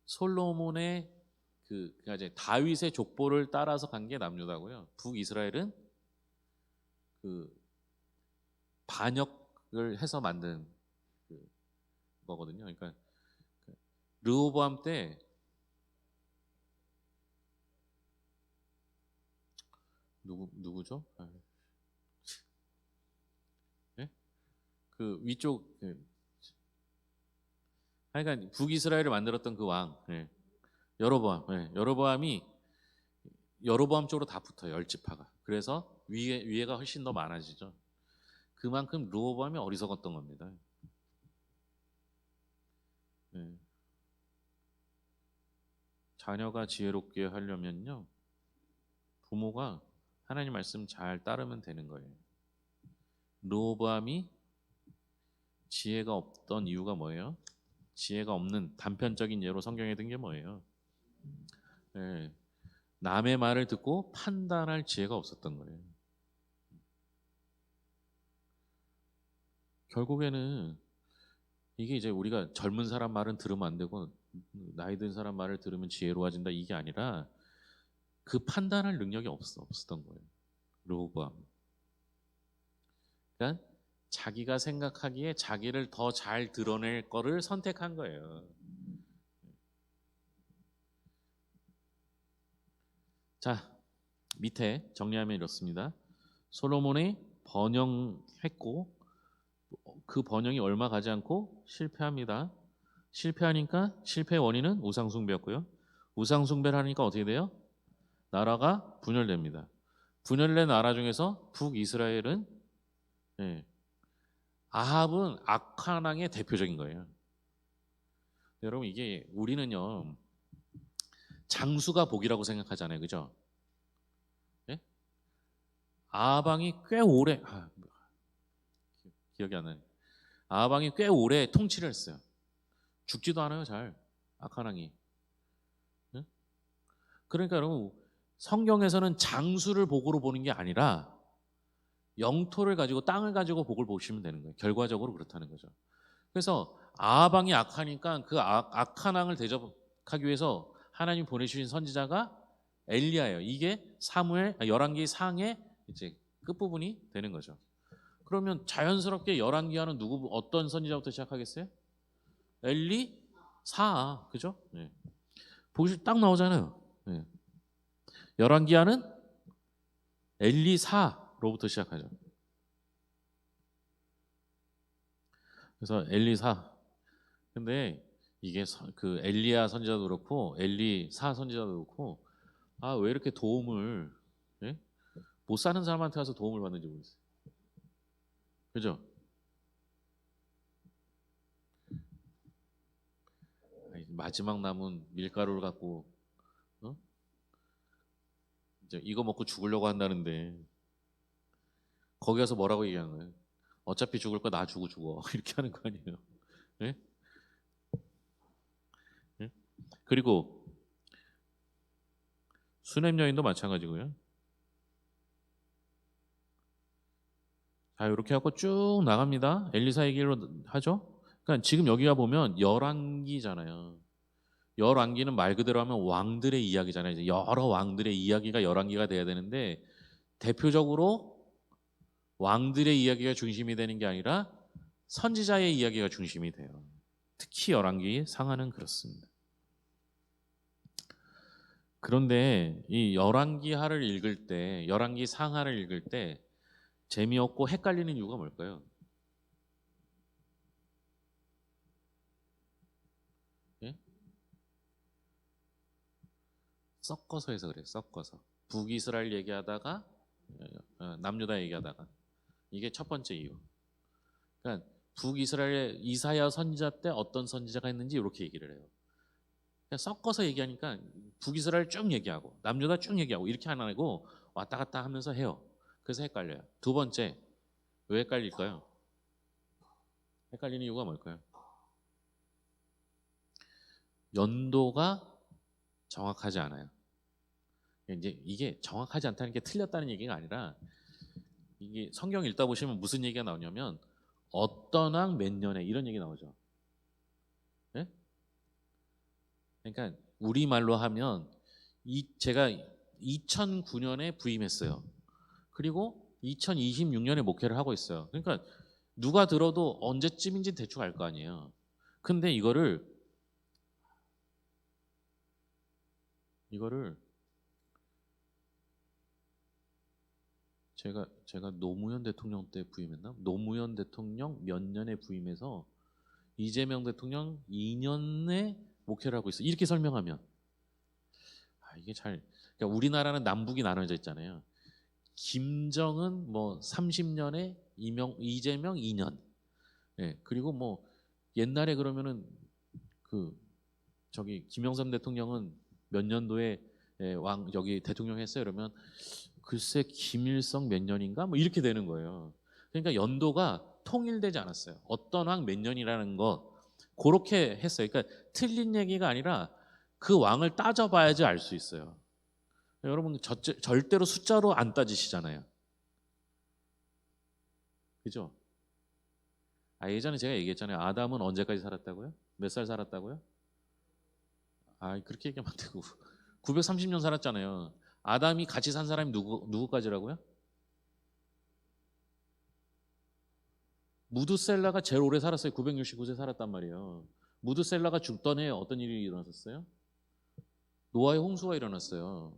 솔로몬의 그러니까 이제 다윗의 족보를 따라서 간 게 남유다고요. 북이스라엘은 그 반역을 해서 만든 그 거거든요. 그러니까 르호보암 때 누구죠? 네? 그 위쪽 하여간 북이스라엘을 만들었던 그 왕, 여로보암, 여로보암이 여로보암 쪽으로 다 붙어요. 열지파가. 그래서 위에가 훨씬 더 많아지죠. 그만큼 르호보암이 어리석었던 겁니다. 자녀가 지혜롭게 하려면요, 부모가 하나님 말씀 잘 따르면 되는 거예요. 르호보암이 지혜가 없던 이유가 뭐예요? 지혜가 없는 단편적인 예로 성경에 든 게 뭐예요? 남의 말을 듣고 판단할 지혜가 없었던 거예요. 결국에는 이게 이제 우리가 젊은 사람 말은 들으면 안 되고 나이 든 사람 말을 들으면 지혜로워진다 이게 아니라 그 판단할 능력이 없었던 거예요. 르호보암. 그러니까 자기가 생각하기에 자기를 더 잘 드러낼 거를 선택한 거예요. 자, 밑에 정리하면 이렇습니다. 솔로몬이 번영했고 그 번영이 얼마 가지 않고 실패합니다. 실패하니까 실패의 원인은 우상숭배였고요. 우상숭배를 하니까 어떻게 돼요? 나라가 분열됩니다. 분열된 나라 중에서 북이스라엘은 아합은 악한 왕의 대표적인 거예요. 여러분 이게 우리는요 장수가 복이라고 생각하잖아요, 그죠? 아합 왕이 꽤 오래 기억이 안 나네. 아합 왕이 꽤 오래 통치를 했어요. 죽지도 않아요, 잘 악한 왕이. 그러니까 여러분 성경에서는 장수를 복으로 보는 게 아니라 영토를 가지고 땅을 가지고 복을 보시면 되는 거예요. 결과적으로 그렇다는 거죠. 그래서 아합 왕이 악하니까 그 악한 왕을 대적하기 위해서 하나님 보내주신 선지자가 엘리야예요. 이게 사무엘 열왕기 상의 이제 끝 부분이 되는 거죠. 그러면 자연스럽게 열왕기하는 누구 어떤 선지자부터 시작하겠어요? 엘리사, 그죠? 보시 딱 나오잖아요. 열왕기하는 엘리사로부터 시작하죠. 그래서 엘리사. 근데 이게 그 엘리야 선지자도 그렇고 엘리사 선지자도 그렇고 아 왜 이렇게 도움을 예? 못 사는 사람한테 가서 도움을 받는지 모르겠어요. 그죠? 마지막 남은 밀가루를 갖고 어? 이제 이거 먹고 죽으려고 한다는데 거기 가서 뭐라고 얘기하는 거예요? 어차피 죽을 거 나 주고 죽어 이렇게 하는 거 아니에요? 예? 예? 그리고 수냄 여인도 마찬가지고요. 자 이렇게 하고 쭉 나갑니다. 엘리사 얘기로 하죠. 그러니까 지금 여기가 보면 열왕기잖아요. 열왕기는 말 그대로 하면 왕들의 이야기잖아요. 이제 여러 왕들의 이야기가 열왕기가 돼야 되는데 대표적으로 왕들의 이야기가 중심이 되는 게 아니라 선지자의 이야기가 중심이 돼요. 특히 열왕기 상하는 그렇습니다. 그런데 이 열왕기하를 읽을 때, 열왕기 상하를 읽을 때 재미없고 헷갈리는 이유가 뭘까요? 예? 섞어서 해서 그래요. 섞어서. 북이스라엘 얘기하다가 남유다 얘기하다가 이게 첫 번째 이유. 그러니까 북이스라엘 이사야 선지자 때 어떤 선지자가 있는지 이렇게 얘기를 해요. 그냥 섞어서 얘기하니까 북이스라엘 쭉 얘기하고 남유다 쭉 얘기하고 이렇게 안 하고 왔다 갔다 하면서 해요. 그래서 헷갈려요. 두 번째, 왜 헷갈릴까요? 헷갈리는 이유가 뭘까요? 연도가 정확하지 않아요. 이제 이게 정확하지 않다는 게 틀렸다는 얘기가 아니라 이게 성경 읽다 보시면 무슨 얘기가 나오냐면 어떤 왕 몇 년에 이런 얘기 나오죠. 예? 그러니까 우리말로 하면 제가 2009년에 부임했어요. 그리고 2026년에 목회를 하고 있어요. 그러니까 누가 들어도 언제쯤인지 대충 알 거 아니에요. 근데 이거를 제가 노무현 대통령 때 부임했나? 노무현 대통령 몇 년에 부임해서 이재명 대통령 2년에 목회를 하고 있어. 이렇게 설명하면 이게 그러니까 우리나라는 남북이 나눠져 있잖아요. 김정은 뭐 30년에 이재명 2년. 예. 그리고 뭐 옛날에 그러면은 그 저기 김영삼 대통령은 몇 년도에 왕 여기 대통령 했어요. 그러면 글쎄 김일성 몇 년인가 뭐 이렇게 되는 거예요. 그러니까 연도가 통일되지 않았어요. 어떤 왕 몇 년이라는 거 그렇게 했어요. 그러니까 틀린 얘기가 아니라 그 왕을 따져봐야지 알 수 있어요. 여러분 절대로 숫자로 안 따지시잖아요. 그죠? 예전에 제가 얘기했잖아요. 아담은 언제까지 살았다고요? 몇 살 살았다고요? 그렇게 얘기하면 안 되고 930년 살았잖아요. 아담이 같이 산 사람이 누구까지라고요? 무드셀라가 제일 오래 살았어요. 969세 살았단 말이에요. 무드셀라가 죽던 해에 어떤 일이 일어났었어요? 노아의 홍수가 일어났어요.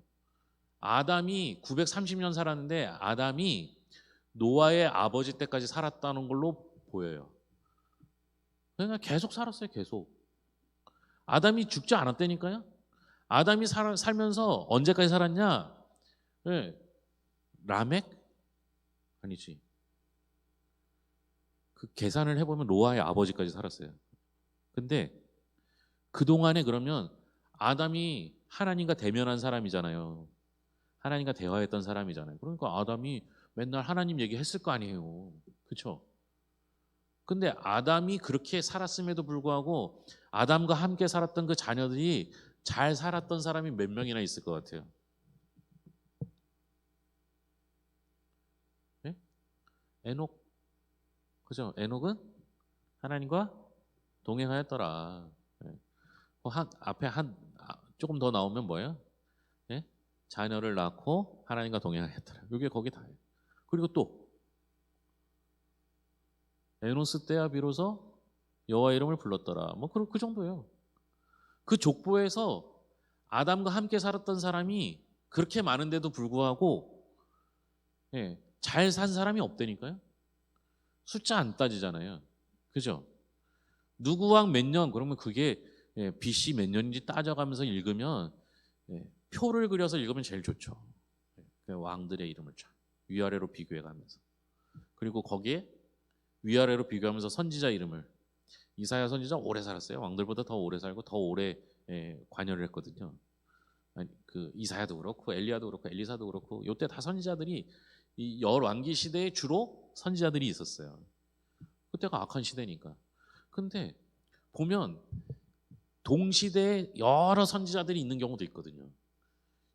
아담이 930년 살았는데 아담이 노아의 아버지 때까지 살았다는 걸로 보여요. 그러니까 계속 살았어요. 계속. 아담이 죽지 않았다니까요. 아담이 살면서 언제까지 살았냐? 네. 라멕? 아니지. 그 계산을 해보면 노아의 아버지까지 살았어요. 근데 그동안에 그러면 아담이 하나님과 대면한 사람이잖아요. 하나님과 대화했던 사람이잖아요. 그러니까 아담이 맨날 하나님 얘기했을 거 아니에요. 그렇죠? 근데 아담이 그렇게 살았음에도 불구하고 아담과 함께 살았던 그 자녀들이 잘 살았던 사람이 몇 명이나 있을 것 같아요. 네? 에녹, 그죠? 에녹은 하나님과 동행하였더라. 네. 앞에 조금 더 나오면 뭐예요? 네? 자녀를 낳고 하나님과 동행하였더라. 이게 거기 다예요. 그리고 또 에노스 때야 비로소 여호와 이름을 불렀더라. 뭐 그 정도예요. 그 족보에서 아담과 함께 살았던 사람이 그렇게 많은데도 불구하고 예, 잘 산 사람이 없다니까요. 숫자 안 따지잖아요. 그죠? 누구 왕 몇 년, 그러면 그게 BC 몇 년인지 따져가면서 읽으면 표를 그려서 읽으면 제일 좋죠. 그 왕들의 이름을 쫙 위아래로 비교해가면서, 그리고 거기에 위아래로 비교하면서 선지자 이름을, 이사야 선지자 오래 살았어요. 왕들보다 더 오래 살고 더 오래 관여를 했거든요. 아니, 그 이사야도 그렇고 엘리야도 그렇고 엘리사도 그렇고 요때 다 선지자들이, 이 열왕기 시대에 주로 선지자들이 있었어요. 그때가 악한 시대니까. 근데 보면 동시대에 여러 선지자들이 있는 경우도 있거든요.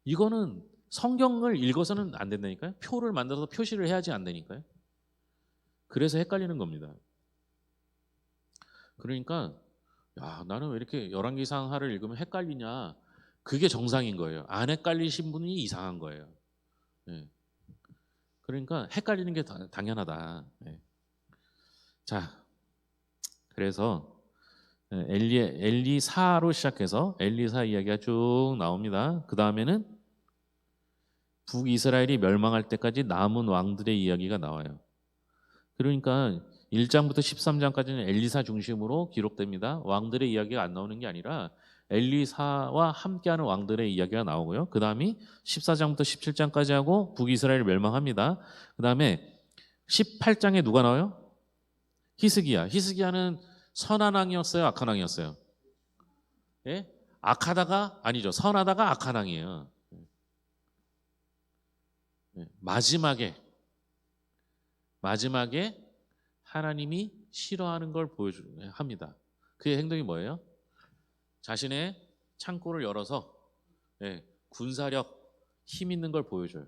이거는 성경을 읽어서는 안 된다니까요. 표를 만들어서 표시를 해야지 안 되니까요. 그래서 헷갈리는 겁니다. 그러니까 야, 나는 왜 이렇게 열왕기상하를 읽으면 헷갈리냐? 그게 정상인 거예요. 안 헷갈리신 분이 이상한 거예요. 예. 그러니까 헷갈리는 게 당연하다. 예. 자, 그래서 엘리사로 시작해서 엘리사 이야기가 쭉 나옵니다. 그 다음에는 북이스라엘이 멸망할 때까지 남은 왕들의 이야기가 나와요. 그러니까 1장부터 13장까지는 엘리사 중심으로 기록됩니다. 왕들의 이야기가 안 나오는 게 아니라 엘리사와 함께하는 왕들의 이야기가 나오고요. 그 다음이 14장부터 17장까지 하고 북이스라엘이 멸망합니다. 그 다음에 18장에 누가 나와요? 히스기야. 히스기야는 선한 왕이었어요? 악한 왕이었어요? 예? 악하다가 아니죠. 선하다가 악한 왕이에요. 마지막에 하나님이 싫어하는 걸 합니다. 그의 행동이 뭐예요? 자신의 창고를 열어서 군사력, 힘 있는 걸 보여줘요.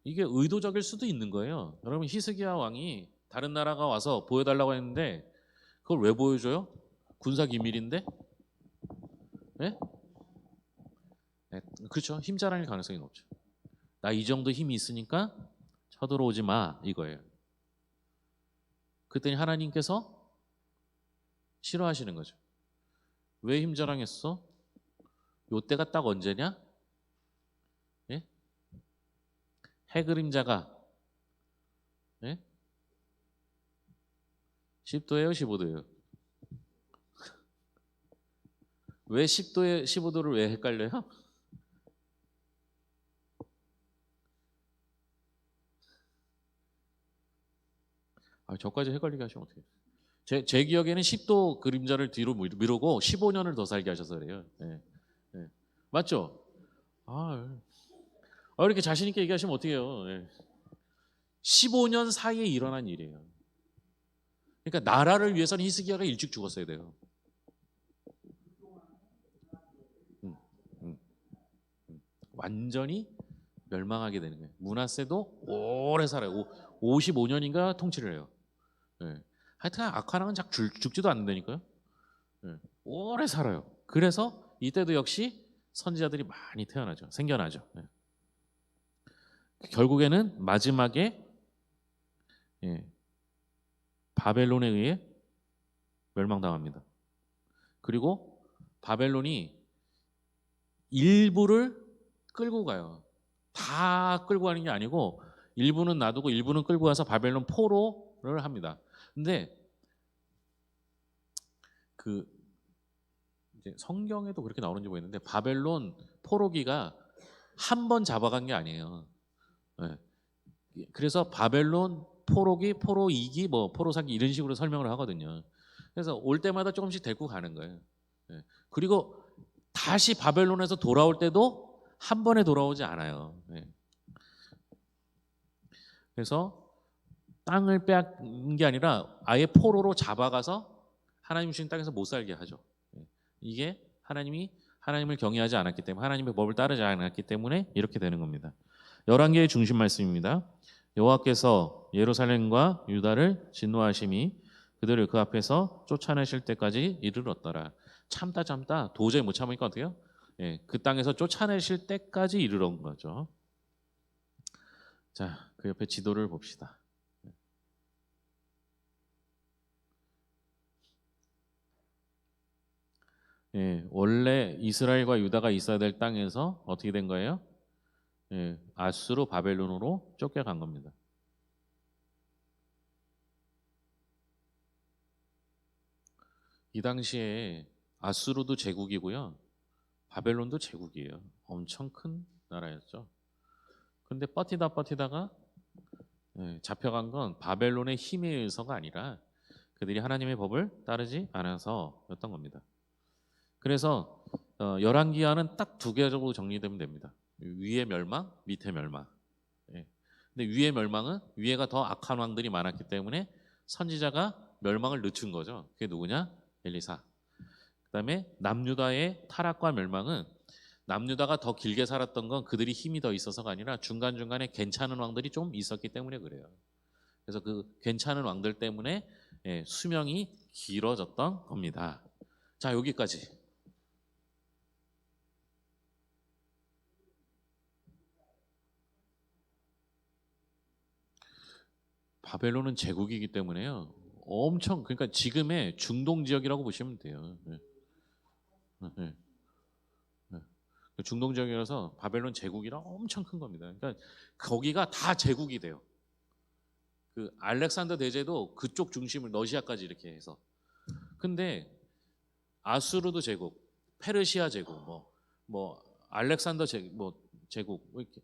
이게 의도적일 수도 있는 거예요. 여러분, 히스기야 왕이 다른 나라가 와서 보여달라고 했는데 그걸 왜 보여줘요? 군사 기밀인데? 네? 네, 그렇죠. 힘 자랑일 가능성이 높죠. 나 이 정도 힘이 있으니까 쳐들어오지 마, 이거예요. 그랬더니 하나님께서 싫어하시는 거죠. 왜 힘 자랑했어? 요 때가 딱 언제냐? 예? 해 그림자가 10도예요, 15도예요? 왜 10도에 15도를 왜 헷갈려요? 저까지 헷갈리게 하시면 어떡해요? 제 기억에는 10도 그림자를 뒤로 미루고 15년을 더 살게 하셔서 그래요. 맞죠? 이렇게 자신 있게 얘기하시면 어떡해요? 15년 사이에 일어난 일이에요. 그러니까 나라를 위해서는 히스기야가 일찍 죽었어야 돼요. 완전히 멸망하게 되는 거예요. 므낫세도 오래 살아요. 55년인가 통치를 해요. 하여튼 악한 왕은 죽지도 않는다니까요. 오래 살아요. 그래서 이때도 역시 선지자들이 많이 생겨나죠. 결국에는 마지막에 바벨론에 의해 멸망당합니다. 그리고 바벨론이 일부를 끌고 가요. 다 끌고 가는 게 아니고 일부는 놔두고 일부는 끌고 가서 바벨론 포로를 합니다. 근데 그 이제 성경에도 그렇게 나오는지 모르겠는데 바벨론 포로기가 한 번 잡아간 게 아니에요. 그래서 바벨론 포로기, 포로 2기, 뭐 포로 3기 이런 식으로 설명을 하거든요. 그래서 올 때마다 조금씩 데리고 가는 거예요. 그리고 다시 바벨론에서 돌아올 때도 한 번에 돌아오지 않아요. 그래서 땅을 빼앗긴 게 아니라 아예 포로로 잡아가서 하나님 주신 땅에서 못 살게 하죠. 이게 하나님을 경외하지 않았기 때문에, 하나님의 법을 따르지 않았기 때문에 이렇게 되는 겁니다. 11개의 중심 말씀입니다. 여호와께서 예루살렘과 유다를 진노하심이 그들을 그 앞에서 쫓아내실 때까지 이르렀더라. 참다 도저히 못 참으니까 어떻게 해요? 그 땅에서 쫓아내실 때까지 이르러온 거죠. 자, 그 옆에 지도를 봅시다. 원래 이스라엘과 유다가 있어야 될 땅에서 어떻게 된 거예요? 아수르 바벨론으로 쫓겨간 겁니다. 이 당시에 아수르도 제국이고요. 바벨론도 제국이에요. 엄청 큰 나라였죠. 근데 버티다가 잡혀간 건 바벨론의 힘에 의해서가 아니라 그들이 하나님의 법을 따르지 않아서였던 겁니다. 그래서 열왕기하는 딱 두 개적으로 정리되면 됩니다. 위의 멸망, 밑의 멸망. 예. 근데 위의 멸망은 위에가 더 악한 왕들이 많았기 때문에 선지자가 멸망을 늦춘 거죠. 그게 누구냐? 엘리사. 그다음에 남유다의 타락과 멸망은 남유다가 더 길게 살았던 건 그들이 힘이 더 있어서가 아니라 중간중간에 괜찮은 왕들이 좀 있었기 때문에 그래요. 그래서 그 괜찮은 왕들 때문에 수명이 길어졌던 겁니다. 자, 여기까지. 바벨론은 제국이기 때문에요. 엄청 그러니까 지금의 중동 지역이라고 보시면 돼요. 네. 중동 지역이라서 바벨론 제국이라 엄청 큰 겁니다. 그러니까 거기가 다 제국이 돼요. 그 알렉산더 대제도 그쪽 중심을 러시아까지 이렇게 해서. 근데 아수르도 제국, 페르시아 제국, 뭐 알렉산더 제국, 제국 뭐 이렇게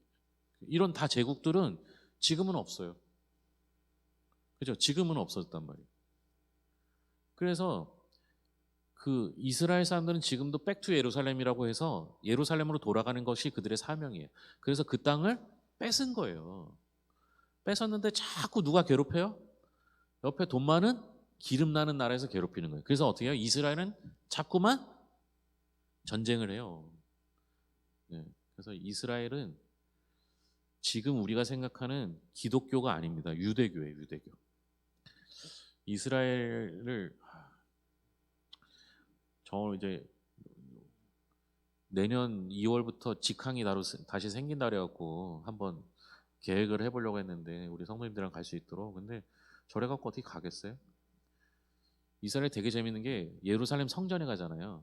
이런 다 제국들은 지금은 없어요. 그죠? 지금은 없어졌단 말이에요. 그래서 그 이스라엘 사람들은 지금도 백투 예루살렘이라고 해서 예루살렘으로 돌아가는 것이 그들의 사명이에요. 그래서 그 땅을 뺏은 거예요. 뺏었는데 자꾸 누가 괴롭혀요? 옆에 돈 많은 기름 나는 나라에서 괴롭히는 거예요. 그래서 어떻게 해요? 이스라엘은 자꾸만 전쟁을 해요. 네. 그래서 이스라엘은 지금 우리가 생각하는 기독교가 아닙니다. 유대교예요, 유대교. 이스라엘을 저 이제 내년 2월부터 직항이 다시 생긴다 그래갖고 한번 계획을 해보려고 했는데 우리 성도님들이랑 갈 수 있도록. 근데 저래 갖고 어떻게 가겠어요? 이스라엘 되게 재밌는 게 예루살렘 성전에 가잖아요.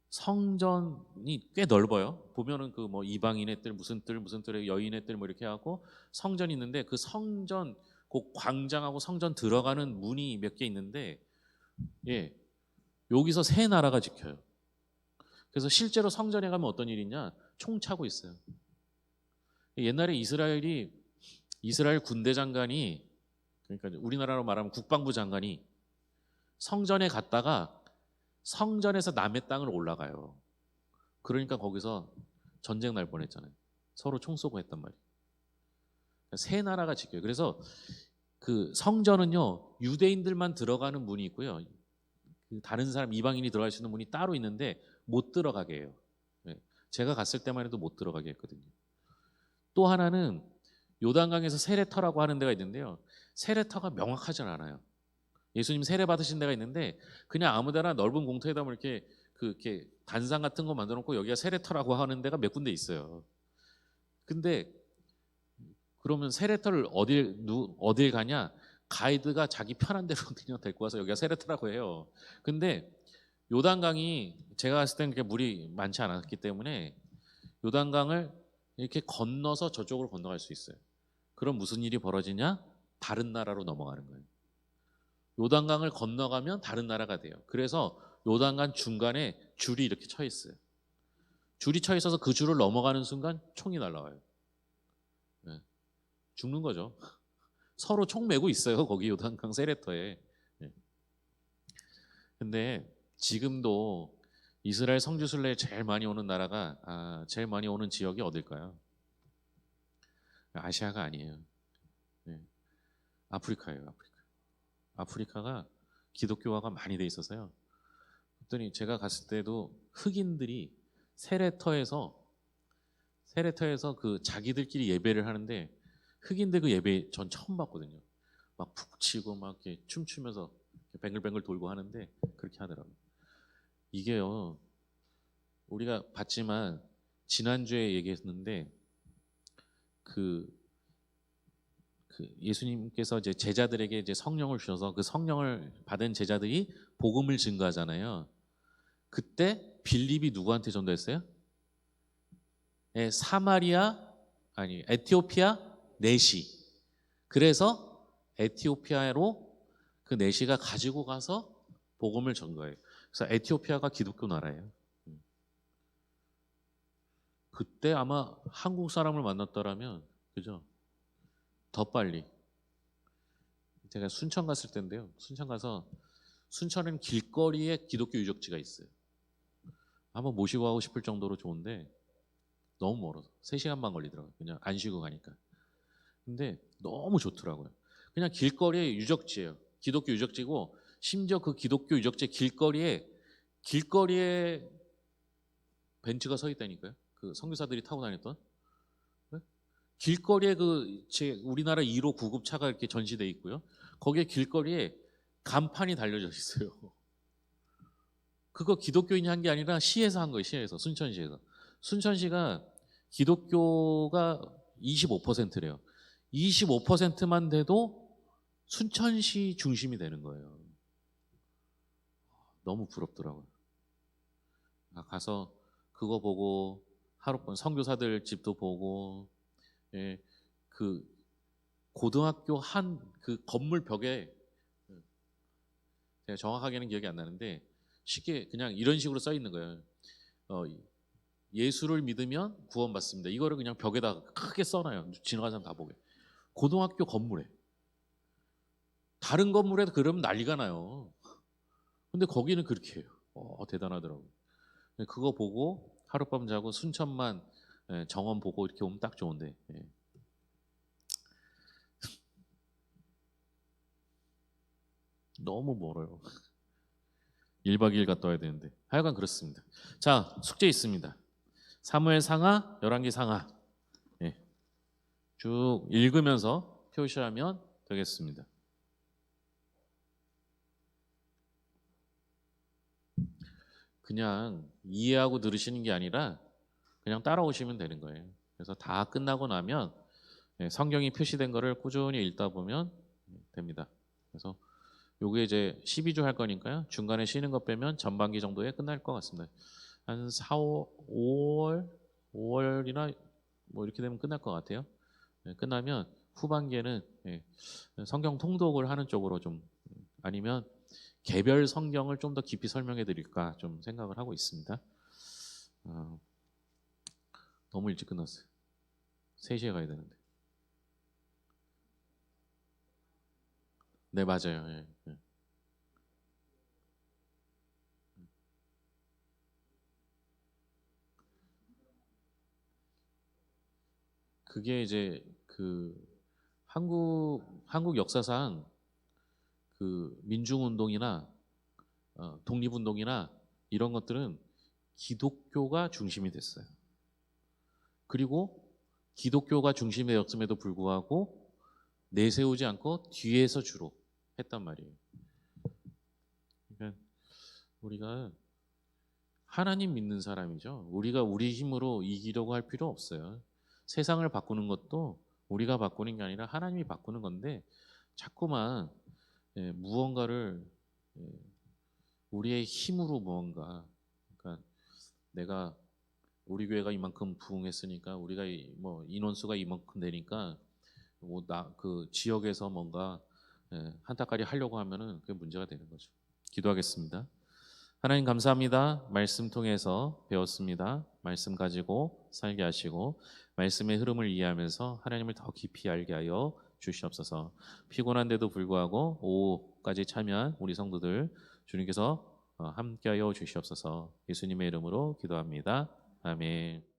성전이 꽤 넓어요. 보면은 그 뭐 이방인의 뜰 무슨 뜰의 여인의 뜰 뭐 이렇게 하고 성전이 있는데 그 성전 그 광장하고 성전 들어가는 문이 몇 개 있는데 여기서 세 나라가 지켜요. 그래서 실제로 성전에 가면 어떤 일이 있냐? 총 차고 있어요. 옛날에 이스라엘 군대 장관이 그러니까 우리나라로 말하면 국방부 장관이 성전에 갔다가 성전에서 남의 땅을 올라가요. 그러니까 거기서 전쟁 날 뻔했잖아요. 서로 총 쏘고 했단 말이에요. 세 나라가 지켜요. 그래서 그 성전은요 유대인들만 들어가는 문이 있고요. 다른 사람 이방인이 들어갈 수 있는 문이 따로 있는데 못 들어가게 해요. 제가 갔을 때만 해도 못 들어가게 했거든요. 또 하나는 요단강에서 세례터라고 하는 데가 있는데요. 세례터가 명확하진 않아요. 예수님 세례 받으신 데가 있는데 그냥 아무데나 넓은 공터에다 뭐 이렇게 단상 같은 거 만들어 놓고 여기가 세례터라고 하는 데가 몇 군데 있어요. 근데 그러면 세례터를 어딜 가냐? 가이드가 자기 편한 대로 그냥 데리고 와서 여기가 세례터라고 해요. 근데 요단강이 제가 갔을 때는 그렇게 물이 많지 않았기 때문에 요단강을 이렇게 건너서 저쪽으로 건너갈 수 있어요. 그럼 무슨 일이 벌어지냐? 다른 나라로 넘어가는 거예요. 요단강을 건너가면 다른 나라가 돼요. 그래서 요단강 중간에 줄이 이렇게 쳐 있어요. 줄이 쳐 있어서 그 줄을 넘어가는 순간 총이 날라와요. 네. 죽는 거죠. 서로 총 메고 있어요. 거기 요단강 세례터에. 네. 근데 지금도 이스라엘 성지순례에 제일 많이 오는 나라가 제일 많이 오는 지역이 어딜까요? 아시아가 아니에요. 네. 아프리카예요. 아프리카가 기독교화가 많이 돼 있어서요. 그랬더니 제가 갔을 때도 흑인들이 세례터에서 그 자기들끼리 예배를 하는데 흑인들 그 예배 전 처음 봤거든요. 막 푹 치고 막 이렇게 춤추면서 뱅글뱅글 돌고 하는데 그렇게 하더라고요. 이게요. 우리가 봤지만 지난주에 얘기했는데 그 예수님께서 이제 제자들에게 이제 성령을 주셔서 그 성령을 받은 제자들이 복음을 증거하잖아요. 그때 빌립이 누구한테 전도했어요? 사마리아 아니 에티오피아 내시. 그래서 에티오피아로 그 내시가 가지고 가서 복음을 전 거예요. 그래서 에티오피아가 기독교 나라예요. 그때 아마 한국 사람을 만났더라면 그죠? 더 빨리. 제가 순천 갔을 때인데요. 순천 가서 순천은 길거리에 기독교 유적지가 있어요. 한번 모시고 가고 싶을 정도로 좋은데 너무 멀어서 3시간만 걸리더라고요. 그냥 안 쉬고 가니까. 근데 너무 좋더라고요. 그냥 길거리에 유적지예요. 기독교 유적지고 심지어 그 기독교 유적지 길거리에 벤츠가 서 있다니까요. 그 선교사들이 타고 다녔던. 네? 길거리에 우리나라 1호 구급 차가 이렇게 전시돼 있고요. 거기에 길거리에 간판이 달려져 있어요. 그거 기독교인이 한 게 아니라 시에서 한 거예요. 시에서 순천시에서. 순천시가 기독교가 25%래요. 25%만 돼도 순천시 중심이 되는 거예요. 너무 부럽더라고요. 가서 그거 보고 하룻밤 선교사들 집도 보고, 예, 그 고등학교 한 그 건물 벽에, 제가 정확하게는 기억이 안 나는데 쉽게 그냥 이런 식으로 써 있는 거예요. 예수를 믿으면 구원받습니다. 이거를 그냥 벽에다 크게 써놔요. 지나가는 사람 다 보게. 고등학교 건물에. 다른 건물에도 그러면 난리가 나요. 근데 거기는 그렇게 해요. 대단하더라고요. 그거 보고 하룻밤 자고 순천만 정원 보고 이렇게 오면 딱 좋은데. 예. 너무 멀어요. 1박 2일 갔다 와야 되는데. 하여간 그렇습니다. 자, 숙제 있습니다. 사무엘 상하, 열왕기 상하. 예. 쭉 읽으면서 표시하면 되겠습니다. 그냥 이해하고 들으시는 게 아니라 그냥 따라오시면 되는 거예요. 그래서 다 끝나고 나면 성경이 표시된 거를 꾸준히 읽다 보면 됩니다. 그래서 요게 이제 12주 할 거니까요. 중간에 쉬는 거 빼면 전반기 정도에 끝날 것 같습니다. 한 4, 5월이나 뭐 이렇게 되면 끝날 것 같아요. 끝나면 후반기에는 성경 통독을 하는 쪽으로 좀, 아니면 개별 성경을 좀 더 깊이 설명해 드릴까 좀 생각을 하고 있습니다. 너무 일찍 끝났어요. 3시에 가야 되는데. 네, 맞아요. 예, 예. 그게 이제 그 한국 역사상 그 민중운동이나 독립운동이나 이런 것들은 기독교가 중심이 됐어요. 그리고 기독교가 중심이 되었음에도 불구하고 내세우지 않고 뒤에서 주로 했단 말이에요. 그러니까 우리가 하나님 믿는 사람이죠. 우리가 우리 힘으로 이기려고 할 필요 없어요. 세상을 바꾸는 것도 우리가 바꾸는 게 아니라 하나님이 바꾸는 건데, 자꾸만 무언가를 우리의 힘으로 무언가, 그러니까 내가 우리 교회가 이만큼 부흥했으니까 우리가 뭐 인원수가 이만큼 되니까 뭐 그 지역에서 뭔가 한따까리 하려고 하면은 그게 문제가 되는 거죠. 기도하겠습니다. 하나님 감사합니다. 말씀 통해서 배웠습니다. 말씀 가지고 살게 하시고 말씀의 흐름을 이해하면서 하나님을 더 깊이 알게 하여 주시옵소서. 피곤한데도 불구하고 오후까지 참여한 우리 성도들 주님께서 함께하여 주시옵소서. 예수님의 이름으로 기도합니다. 아멘.